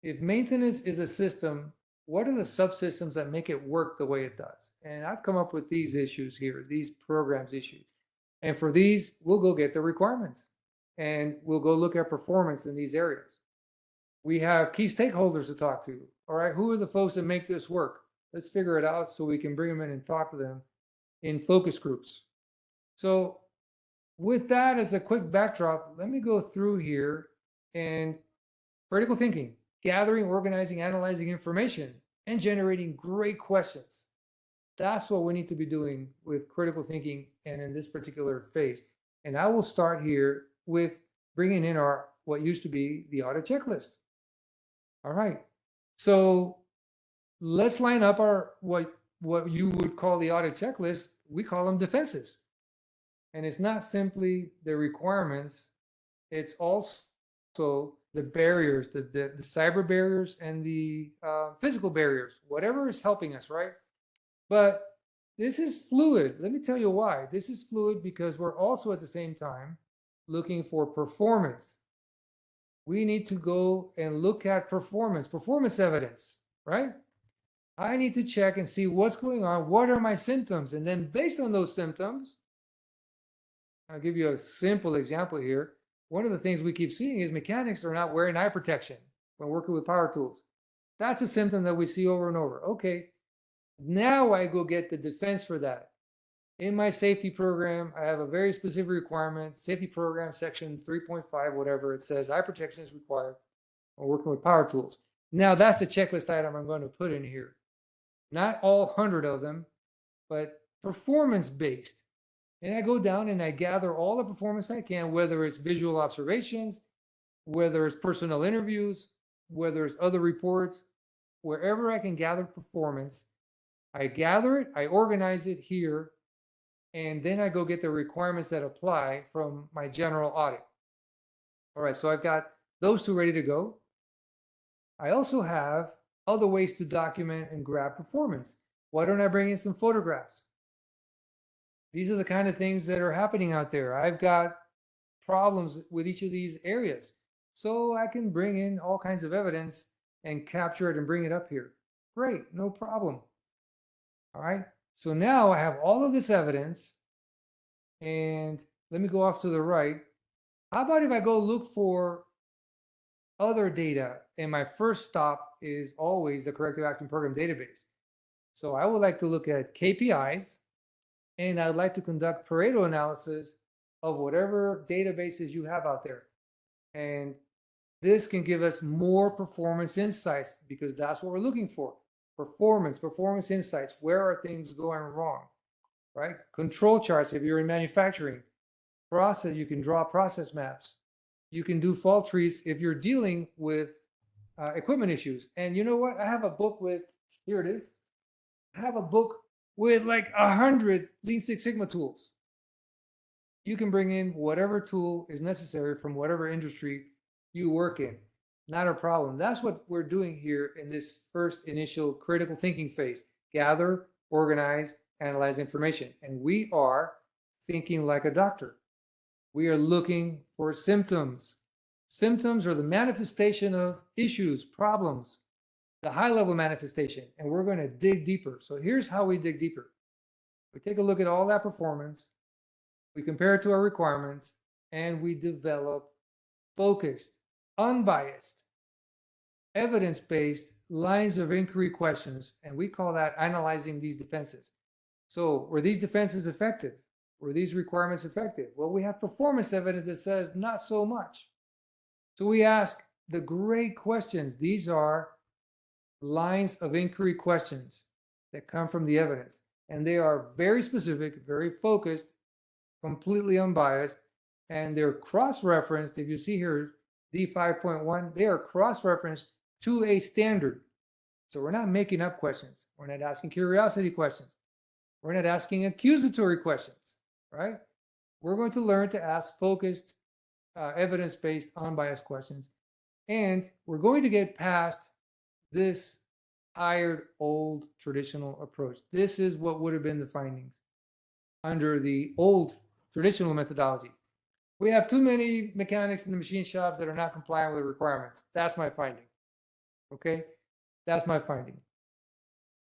if maintenance is a system, what are the subsystems that make it work the way it does? And I've come up with these issues here, these programs issues. And for these, we'll go get the requirements and we'll go look at performance in these areas. We have key stakeholders to talk to. All right, who are the folks that make this work? Let's figure it out so we can bring them in and talk to them in focus groups. So with that as a quick backdrop, let me go through here and critical thinking, gathering, organizing, analyzing information, and generating great questions. That's what we need to be doing with critical thinking and in this particular phase. And I will start here with bringing in our what used to be the audit checklist. All right, so let's line up our what you would call the audit checklist. We call them defenses. And it's not simply the requirements, it's also the barriers, the cyber barriers and the physical barriers, whatever is helping us, right? But this is fluid. Let me tell you why. This is fluid because we're also at the same time looking for performance. We need to go and look at performance evidence, right? I need to check and see what's going on. What are my symptoms? And then based on those symptoms, I'll give you a simple example here. One of the things we keep seeing is mechanics are not wearing eye protection when working with power tools. That's a symptom that we see over and over. Okay, now I go get the defense for that. In my safety program, I have a very specific requirement, safety program section 3.5, whatever it says, eye protection is required when working with power tools. Now that's the checklist item I'm going to put in here. Not all 100 of them, but performance based. And I go down and I gather all the performance I can, whether it's visual observations, whether it's personnel interviews, whether it's other reports, wherever I can gather performance, I gather it, I organize it here, and then I go get the requirements that apply from my general audit. All right, so I've got those two ready to go. I also have other ways to document and grab performance. Why don't I bring in some photographs? These are the kind of things that are happening out there. I've got problems with each of these areas. So I can bring in all kinds of evidence and capture it and bring it up here. Great, no problem. All right, so now I have all of this evidence, and let me go off to the right. How about if I go look for other data, and my first stop is always the Corrective Action Program database. So I would like to look at KPIs, and I'd like to conduct Pareto analysis of whatever databases you have out there. And this can give us more performance insights because that's what we're looking for. Performance insights. Where are things going wrong, right? Control charts if you're in manufacturing. Process, you can draw process maps. You can do fault trees if you're dealing with equipment issues. And you know what? I have a book with, here it is. I have a book with like 100 Lean Six Sigma tools. You can bring in whatever tool is necessary from whatever industry you work in. Not a problem. That's what we're doing here in this first initial critical thinking phase. Gather, organize, analyze information. And we are thinking like a doctor. We are looking for symptoms. Symptoms are the manifestation of issues, problems, the high-level manifestation, and we're going to dig deeper. So here's how we dig deeper. We take a look at all that performance, we compare it to our requirements, and we develop focused, unbiased, evidence-based lines of inquiry questions, and we call that analyzing these defenses. So were these defenses effective? Were these requirements effective? Well, we have performance evidence that says not so much. So we ask the great questions. These are lines of inquiry questions that come from the evidence. And they are very specific, very focused, completely unbiased, and they're cross-referenced. If you see here, D5.1, they are cross-referenced to a standard. So we're not making up questions. We're not asking curiosity questions. We're not asking accusatory questions, right? We're going to learn to ask focused, evidence-based, unbiased questions. And we're going to get past this tired, old, traditional approach. This is what would have been the findings under the old traditional methodology. We have too many mechanics in the machine shops that are not complying with the requirements. That's my finding. Okay, that's my finding.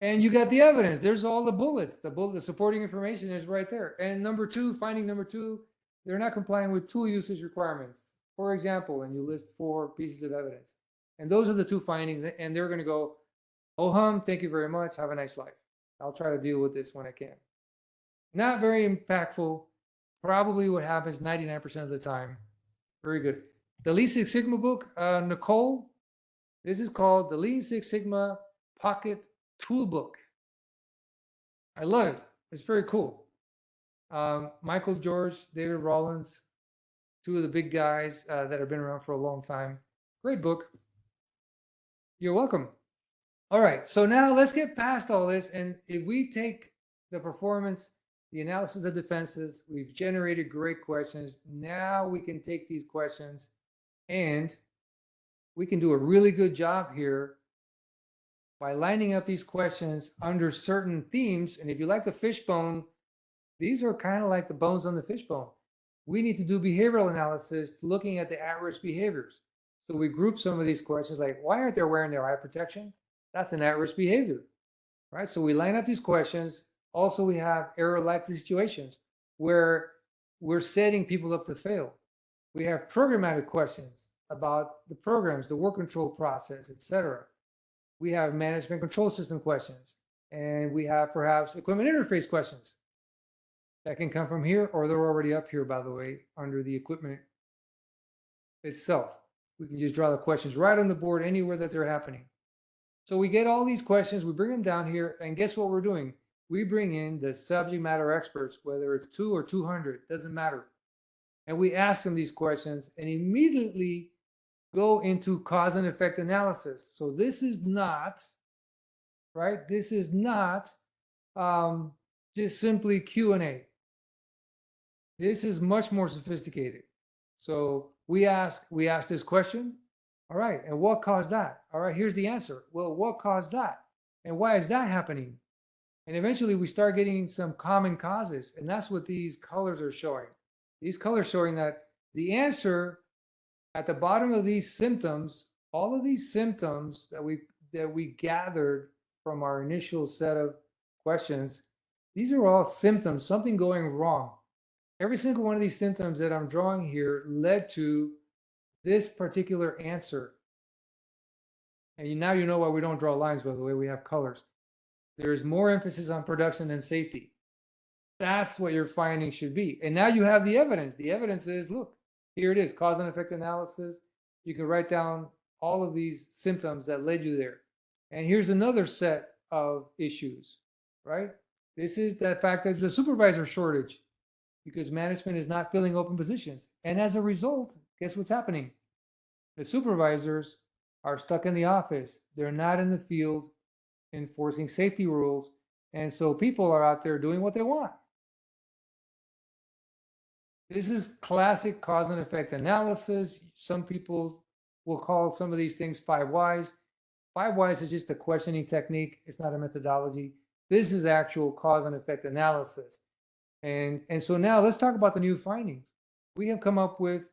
And you got the evidence. There's all the bullets. The supporting information is right there. And number two, finding number two, they're not complying with tool usage requirements, for example, and you list 4 pieces of evidence. And those are the 2 findings. And they're going to go, oh hum, thank you very much. Have a nice life. I'll try to deal with this when I can. Not very impactful. Probably what happens 99% of the time. Very good. The Lean Six Sigma book, Nicole, this is called the Lean Six Sigma Pocket Toolbook. I love it. It's very cool. Michael George, David Rollins, 2 of the big guys that have been around for a long time. Great book. You're welcome. All right, so now let's get past all this. And if we take the performance, the analysis of defenses. We've generated great questions. Now we can take these questions and we can do a really good job here by lining up these questions under certain themes. And if you like the fishbone, these are kind of like the bones on the fishbone. We need to do behavioral analysis looking at the at-risk behaviors. So we group some of these questions like, why aren't they wearing their eye protection? That's an at-risk behavior, right? So we line up these questions. Also, we have error-likely situations where we're setting people up to fail. We have programmatic questions about the programs, the work control process, etc. We have management control system questions, and we have perhaps equipment interface questions that can come from here, or they're already up here, by the way, under the equipment itself. We can just draw the questions right on the board anywhere that they're happening. So we get all these questions, we bring them down here, and guess what we're doing? We bring in the subject matter experts, whether it's 2 or 200, doesn't matter. And we ask them these questions and immediately go into cause and effect analysis. So this is not, right? This is not just simply Q&A. This is much more sophisticated. So we ask this question. All right, and what caused that? All right, here's the answer. Well, what caused that? And why is that happening? And eventually we start getting some common causes, and that's what these colors are showing. These colors showing that the answer at the bottom of these symptoms, all of these symptoms that we gathered from our initial set of questions, these are all symptoms, something going wrong. Every single one of these symptoms that I'm drawing here led to this particular answer. And now you know why we don't draw lines, by the way, we have colors. There is more emphasis on production than safety. That's what your findings should be. And now you have the evidence. The evidence is, look, here it is, cause and effect analysis. You can write down all of these symptoms that led you there. And here's another set of issues, right? This is the fact that there's a supervisor shortage because management is not filling open positions. And as a result, guess what's happening? The supervisors are stuck in the office. They're not in the field enforcing safety rules. And so people are out there doing what they want. This is classic cause and effect analysis. Some people will call some of these things 5 whys. 5 whys is just a questioning technique. It's not a methodology. This is actual cause and effect analysis. And so now let's talk about the new findings. We have come up with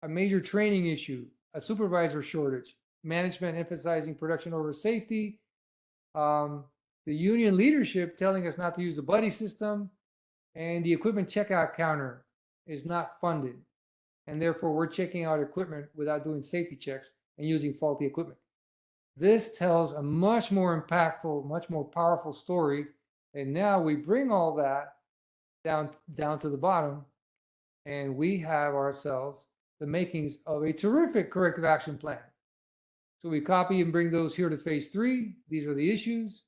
a major training issue, a supervisor shortage, management emphasizing production over safety, the union leadership telling us not to use the buddy system, and the equipment checkout counter is not funded. And therefore, we're checking out equipment without doing safety checks and using faulty equipment. This tells a much more impactful, much more powerful story. And now we bring all that down to the bottom, and we have ourselves the makings of a terrific corrective action plan. So we copy and bring those here to phase 3. These are the issues.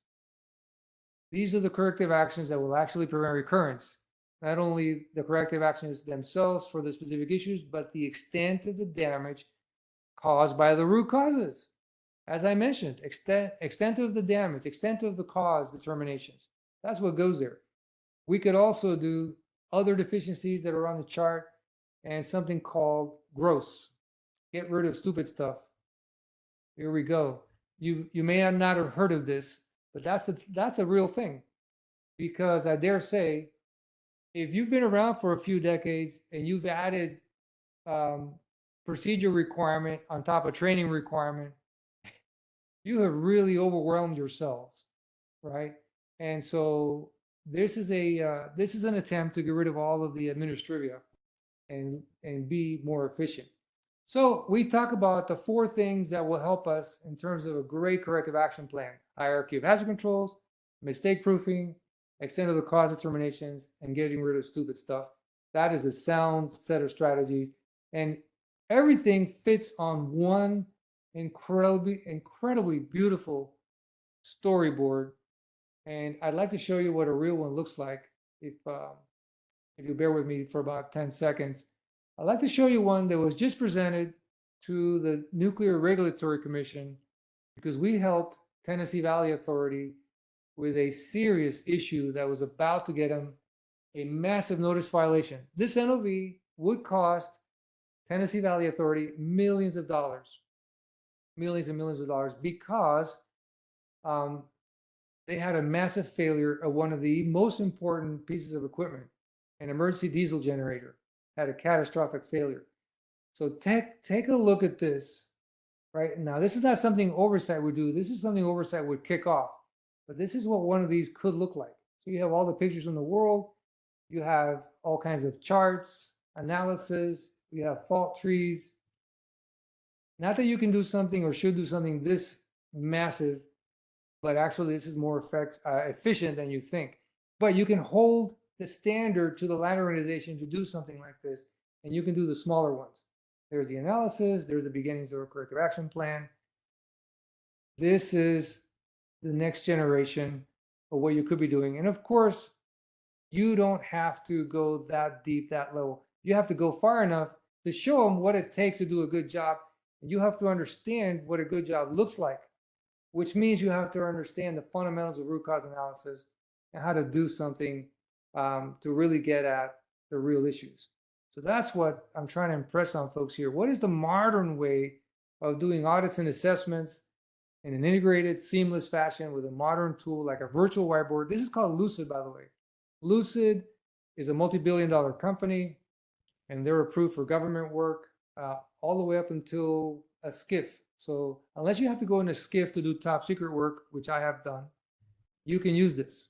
These are the corrective actions that will actually prevent recurrence. Not only the corrective actions themselves for the specific issues, but the extent of the damage caused by the root causes. As I mentioned, extent of the damage, extent of the cause determinations. That's what goes there. We could also do other deficiencies that are on the chart and something called gross. Get rid of stupid stuff. Here we go. You may not have heard of this, but that's a real thing, because I dare say, if you've been around for a few decades and you've added procedure requirement on top of training requirement, you have really overwhelmed yourselves, right? And so this is an attempt to get rid of all of the administrivia and be more efficient. So we talk about the 4 things that will help us in terms of a great corrective action plan: hierarchy of hazard controls, mistake proofing, extent of the cause determinations, and getting rid of stupid stuff. That is a sound set of strategies, and everything fits on one incredibly beautiful storyboard. And I'd like to show you what a real one looks like, if you bear with me for about 10 seconds. I'd like to show you one that was just presented to the Nuclear Regulatory Commission, because we helped Tennessee Valley Authority with a serious issue that was about to get them a massive notice violation. This NOV would cost Tennessee Valley Authority millions of dollars, millions and millions of dollars, because um, they had a massive failure of one of the most important pieces of equipment, an emergency diesel generator, had a catastrophic failure. So take a look at this right now. This is not something Oversight would do. This is something Oversight would kick off. But this is what one of these could look like. So you have all the pictures in the world. You have all kinds of charts, analysis. You have fault trees. Not that you can do something or should do something this massive, but actually this is more efficient than you think. But you can hold the standard to the line organization to do something like this, and you can do the smaller ones. There's the analysis, there's the beginnings of a corrective action plan. This is the next generation of what you could be doing. And of course, you don't have to go that deep, that low. You have to go far enough to show them what it takes to do a good job. And you have to understand what a good job looks like, which means you have to understand the fundamentals of root cause analysis and how to do something to really get at the real issues. So that's what I'm trying to impress on folks here. What is the modern way of doing audits and assessments in an integrated, seamless fashion with a modern tool like a virtual whiteboard? This is called Lucid, by the way. Lucid is a multi-billion-dollar company, and they're approved for government work all the way up until a SCIF. So unless you have to go in a SCIF to do top secret work, which I have done, you can use this.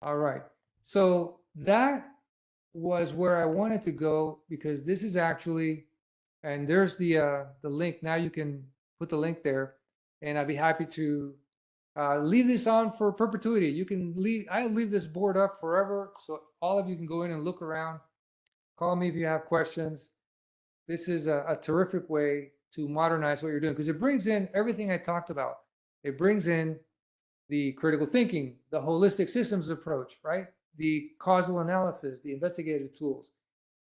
All right. So that was where I wanted to go, because this is actually, and there's the link. Now you can put the link there, and I'd be happy to leave this on for perpetuity. You can leave, I'll leave this board up forever, so all of you can go in and look around. Call me if you have questions. This is a terrific way to modernize what you're doing, because it brings in everything I talked about. It brings in the critical thinking, the holistic systems approach, right? The causal analysis, the investigative tools,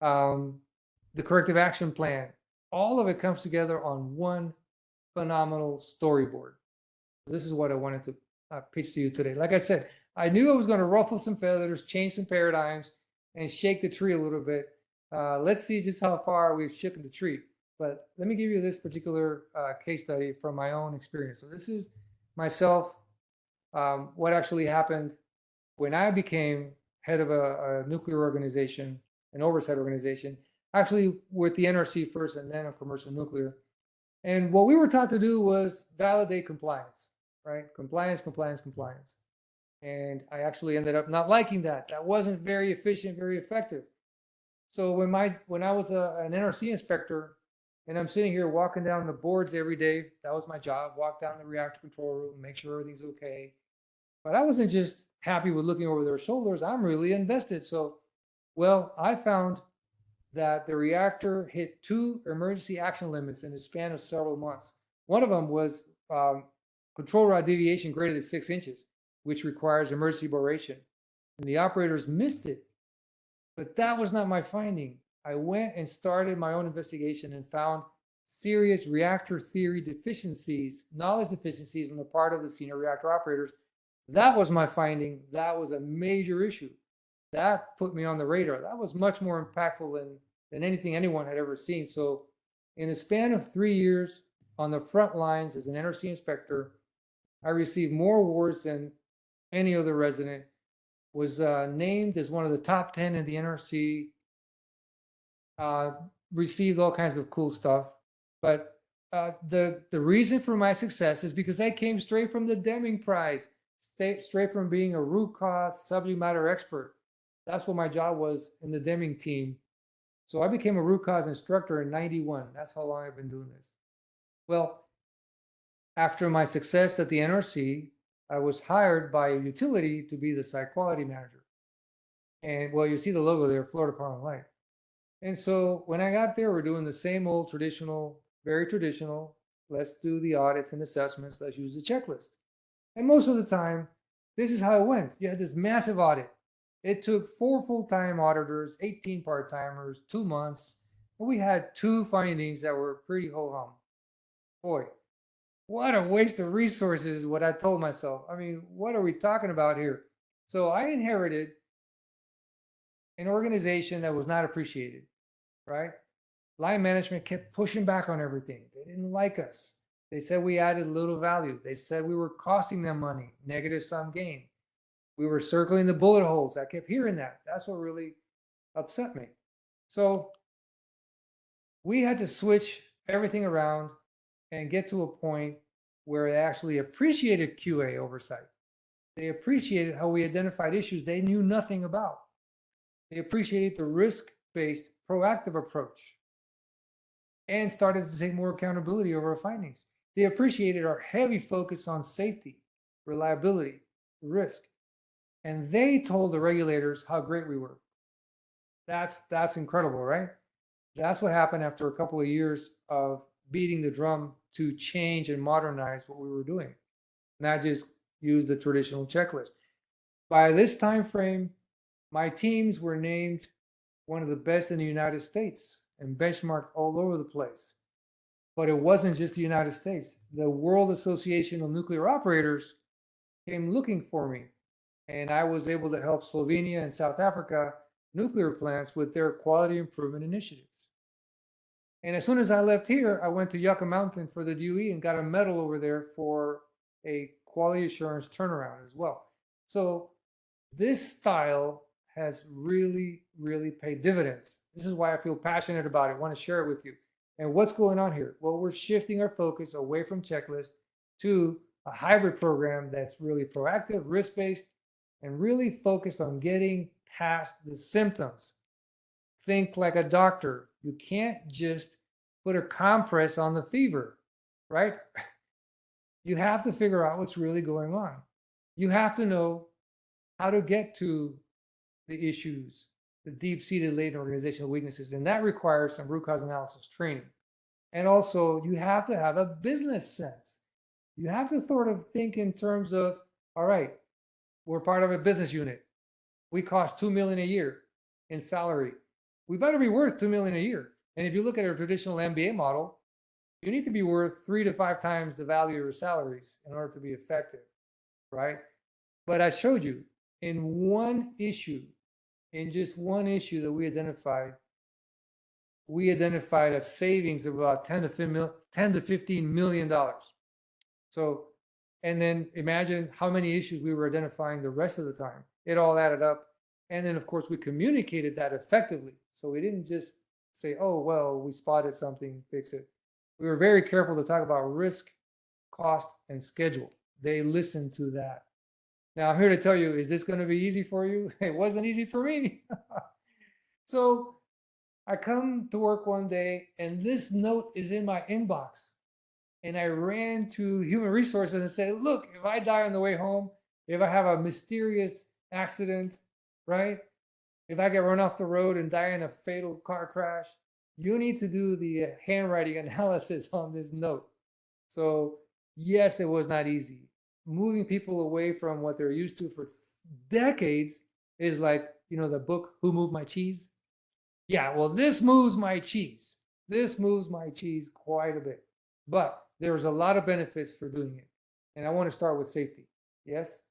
the corrective action plan. All of it comes together on one phenomenal storyboard. This is what I wanted to pitch to you today. Like I said, I knew I was going to ruffle some feathers, change some paradigms, and shake the tree a little bit. Let's see just how far we've shaken the tree. But let me give you this particular case study from my own experience. So this is myself, what actually happened when I became head of a nuclear organization, an oversight organization, actually with the NRC first and then a commercial nuclear. And what we were taught to do was validate compliance, right? Compliance, compliance, compliance. And I actually ended up not liking that. That wasn't very efficient, very effective. So when I was an NRC inspector, and I'm sitting here walking down the boards every day, that was my job, walk down the reactor control room, make sure everything's okay. But I wasn't just happy with looking over their shoulders, I'm really invested. So, well, I found that the reactor hit 2 emergency action limits in the span of several months. One of them was control rod deviation greater than 6 inches, which requires emergency boration. And the operators missed it. But that was not my finding. I went and started my own investigation and found serious reactor theory deficiencies, knowledge deficiencies on the part of the senior reactor operators. That was my finding. That was a major issue. That put me on the radar. That was much more impactful than anything anyone had ever seen. So in a span of 3 years on the front lines as an NRC inspector, I received more awards than any other resident, was named as one of the top 10 in the NRC, received all kinds of cool stuff. But the reason for my success is because I came straight from the Deming Prize, straight from being a root cause subject matter expert. That's what my job was in the Deming team. So I became a root cause instructor in '91. That's how long I've been doing this. Well, after my success at the NRC, I was hired by a utility to be the site quality manager. And well, you see the logo there, Florida Department of Light. And so when I got there, we're doing the same old traditional, very traditional, let's do the audits and assessments, let's use the checklist. And most of the time, this is how it went. You had this massive audit. It took 4 full-time auditors, 18 part-timers, 2 months, and we had 2 findings that were pretty ho-hum. Boy, what a waste of resources is what I told myself. I mean, what are we talking about here? So I inherited an organization that was not appreciated, right? Line management kept pushing back on everything. They didn't like us. They said we added little value. They said we were costing them money, negative sum gain. We were circling the bullet holes. I kept hearing that. That's what really upset me. So we had to switch everything around and get to a point where they actually appreciated QA oversight. They appreciated how we identified issues they knew nothing about. They appreciated the risk-based proactive approach and started to take more accountability over our findings. They appreciated our heavy focus on safety, reliability, risk, and they told the regulators how great we were. That's incredible, right? That's what happened after a couple of years of beating the drum to change and modernize what we were doing, not just use the traditional checklist. By this time frame, my teams were named one of the best in the United States and benchmarked all over the place. But it wasn't just the United States. The World Association of Nuclear Operators came looking for me, and I was able to help Slovenia and South Africa nuclear plants with their quality improvement initiatives. And as soon as I left here, I went to Yucca Mountain for the DOE and got a medal over there for a quality assurance turnaround as well. So this style has really, really paid dividends. This is why I feel passionate about it. I want to share it with you. And what's going on here? Well, we're shifting our focus away from checklist to a hybrid program that's really proactive, risk-based, and really focused on getting past the symptoms. Think like a doctor. You can't just put a compress on the fever, right? You have to figure out what's really going on. You have to know how to get to the issues, the deep-seated latent organizational weaknesses, and that requires some root cause analysis training. And also, you have to have a business sense. You have to sort of think in terms of, all right, we're part of a business unit. We cost $2 million a year in salary. We better be worth $2 million a year. And if you look at a traditional MBA model, you need to be worth 3 to 5 times the value of your salaries in order to be effective, right? But I showed you in one issue, in just one issue that we identified a savings of about 10 to $15 million. So, and then imagine how many issues we were identifying the rest of the time. It all added up. And then, of course, we communicated that effectively. So we didn't just say, oh, well, we spotted something, fix it. We were very careful to talk about risk, cost, and schedule. They listened to that. Now, I'm here to tell you, is this going to be easy for you? It wasn't easy for me. So I come to work one day, and this note is in my inbox. And I ran to human resources and said, look, if I die on the way home, if I have a mysterious accident, right? If I get run off the road and die in a fatal car crash, you need to do the handwriting analysis on this note. So yes, it was not easy. Moving people away from what they're used to for decades is like, you know, the book, Who Moved My Cheese? Yeah, well, this moves my cheese. This moves my cheese quite a bit. But there's a lot of benefits for doing it. And I want to start with safety. Yes?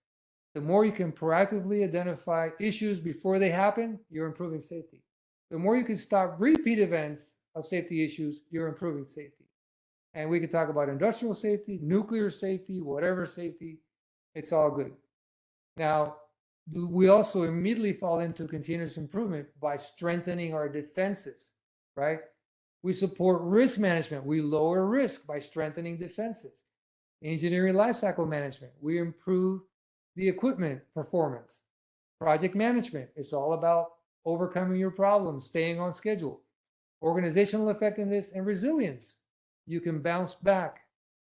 The more you can proactively identify issues before they happen, you're improving safety. The more you can stop repeat events of safety issues, you're improving safety. And we can talk about industrial safety, nuclear safety, whatever safety, it's all good. Now, we also immediately fall into continuous improvement by strengthening our defenses, right? We support risk management. We lower risk by strengthening defenses. Engineering lifecycle management. We improve the equipment performance. Project management. It's all about overcoming your problems, staying on schedule. Organizational effectiveness and resilience. You can bounce back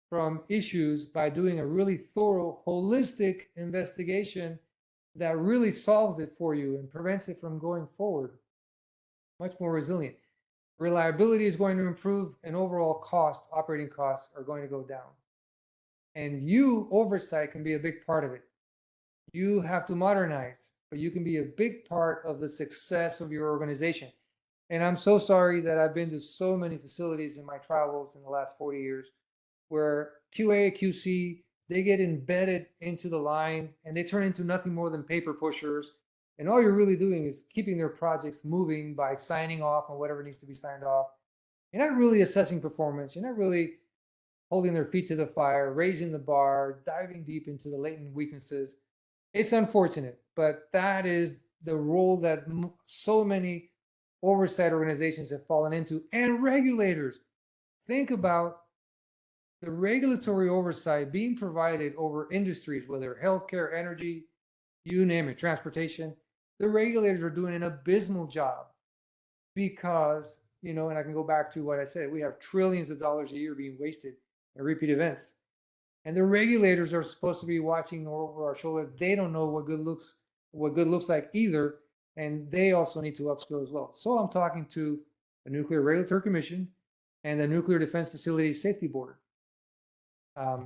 from issues by doing a really thorough, holistic investigation that really solves it for you and prevents it from going forward. Much more resilient. Reliability is going to improve, and overall cost, operating costs, are going to go down. And you, oversight, can be a big part of it. You have to modernize, but you can be a big part of the success of your organization. And I'm so sorry that I've been to so many facilities in my travels in the last 40 years where QA, QC, they get embedded into the line and they turn into nothing more than paper pushers And all you're really doing is keeping their projects moving by signing off on whatever needs to be signed off. You're not really assessing performance. You're not really holding their feet to the fire, raising the bar, diving deep into the latent weaknesses. It's unfortunate, but that is the role that so many oversight organizations have fallen into, and regulators. Think about the regulatory oversight being provided over industries, whether healthcare, energy, you name it, transportation. The regulators are doing an abysmal job because, and I can go back to what I said, we have trillions of dollars a year being wasted in repeat events. And the regulators are supposed to be watching over our shoulder. They don't know what good looks like either. And they also need to upskill as well. So I'm talking to the Nuclear Regulatory Commission and the Nuclear Defense Facility Safety Board.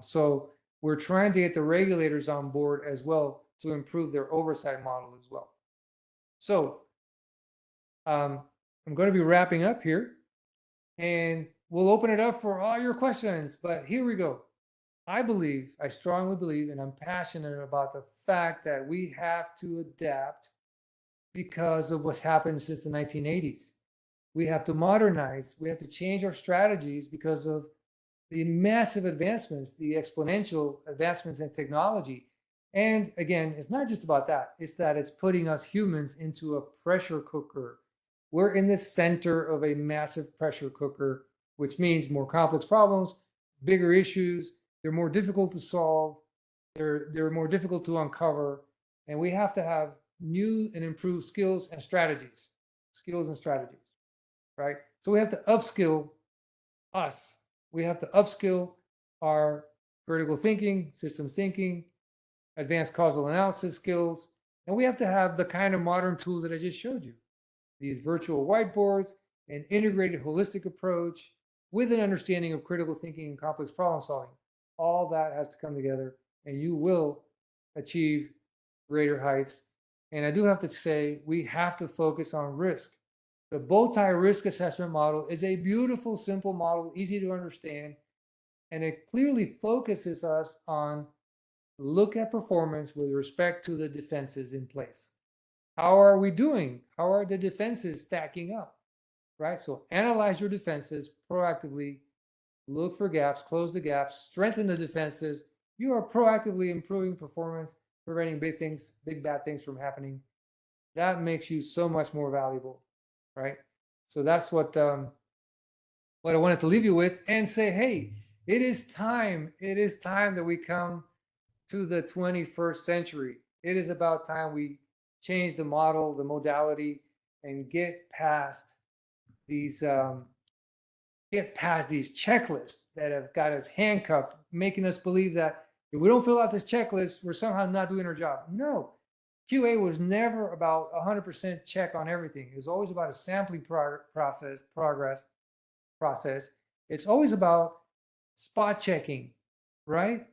So we're trying to get the regulators on board as well to improve their oversight model as well. So I'm going to be wrapping up here, and we'll open it up for all your questions. But here we go. I strongly believe, and I'm passionate about the fact that we have to adapt because of what's happened since the 1980s. We have to modernize. We have to change our strategies because of the massive advancements, the exponential advancements in technology. And again, it's not just about that. It's that it's putting us humans into a pressure cooker. We're in the center of a massive pressure cooker, which means more complex problems, bigger issues. They're more difficult to solve. They're more difficult to uncover. And we have to have new and improved skills and strategies, right? So we have to upskill us. We have to upskill our critical thinking, systems thinking, advanced causal analysis skills. And we have to have the kind of modern tools that I just showed you. These virtual whiteboards, an integrated holistic approach with an understanding of critical thinking and complex problem solving. All that has to come together, and you will achieve greater heights. And I do have to say, we have to focus on risk. The bow tie risk assessment model is a beautiful, simple model, easy to understand, and it clearly focuses us on look at performance with respect to the defenses in place. How are we doing? How are the defenses stacking up, right? So analyze your defenses proactively, look for gaps, close the gaps, strengthen the defenses. You are proactively improving performance, preventing big bad things from happening. That makes you so much more valuable, right? So that's what I wanted to leave you with, and say, hey, it is time that we come to the 21st century. It is about time we change the model, the modality, and get past these checklists that have got us handcuffed, making us believe that if we don't fill out this checklist, we're somehow not doing our job. No, QA was never about 100% check on everything. It was always about a sampling process. It's always about spot checking, right?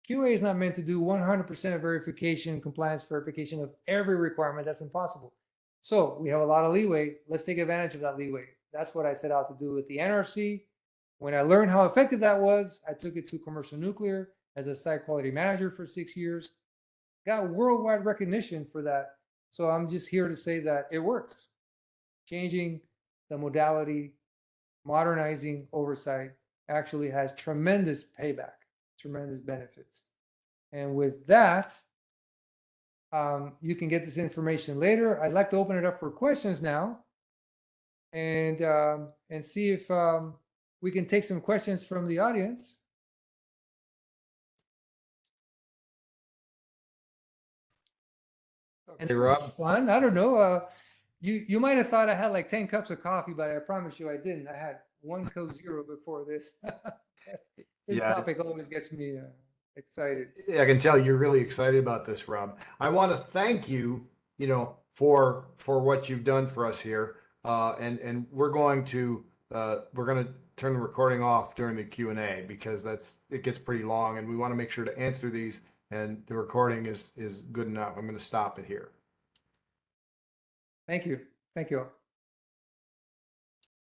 QA is not meant to do 100% verification, compliance verification of every requirement. That's impossible. So we have a lot of leeway. Let's take advantage of that leeway. That's what I set out to do with the NRC. When I learned how effective that was, I took it to commercial nuclear as a site quality manager for 6 years. Got worldwide recognition for that. So I'm just here to say that it works. Changing the modality, modernizing oversight actually has tremendous payback, tremendous benefits. And with that, you can get this information later. I'd like to open it up for questions now, and see if we can take some questions from the audience. And Hey, it Rob. was fun. I don't know. You might have thought I had like 10 cups of coffee, but I promise you I didn't. I had 1 Coke Zero before this. This Yeah. topic always gets me excited. I can tell you're really excited about this, Rob. I want to thank you, for what you've done for us here. And we're going to turn the recording off during the Q&A because it gets pretty long, and we want to make sure to answer these. And the recording is good enough. I'm going to stop it here. Thank you. Thank you.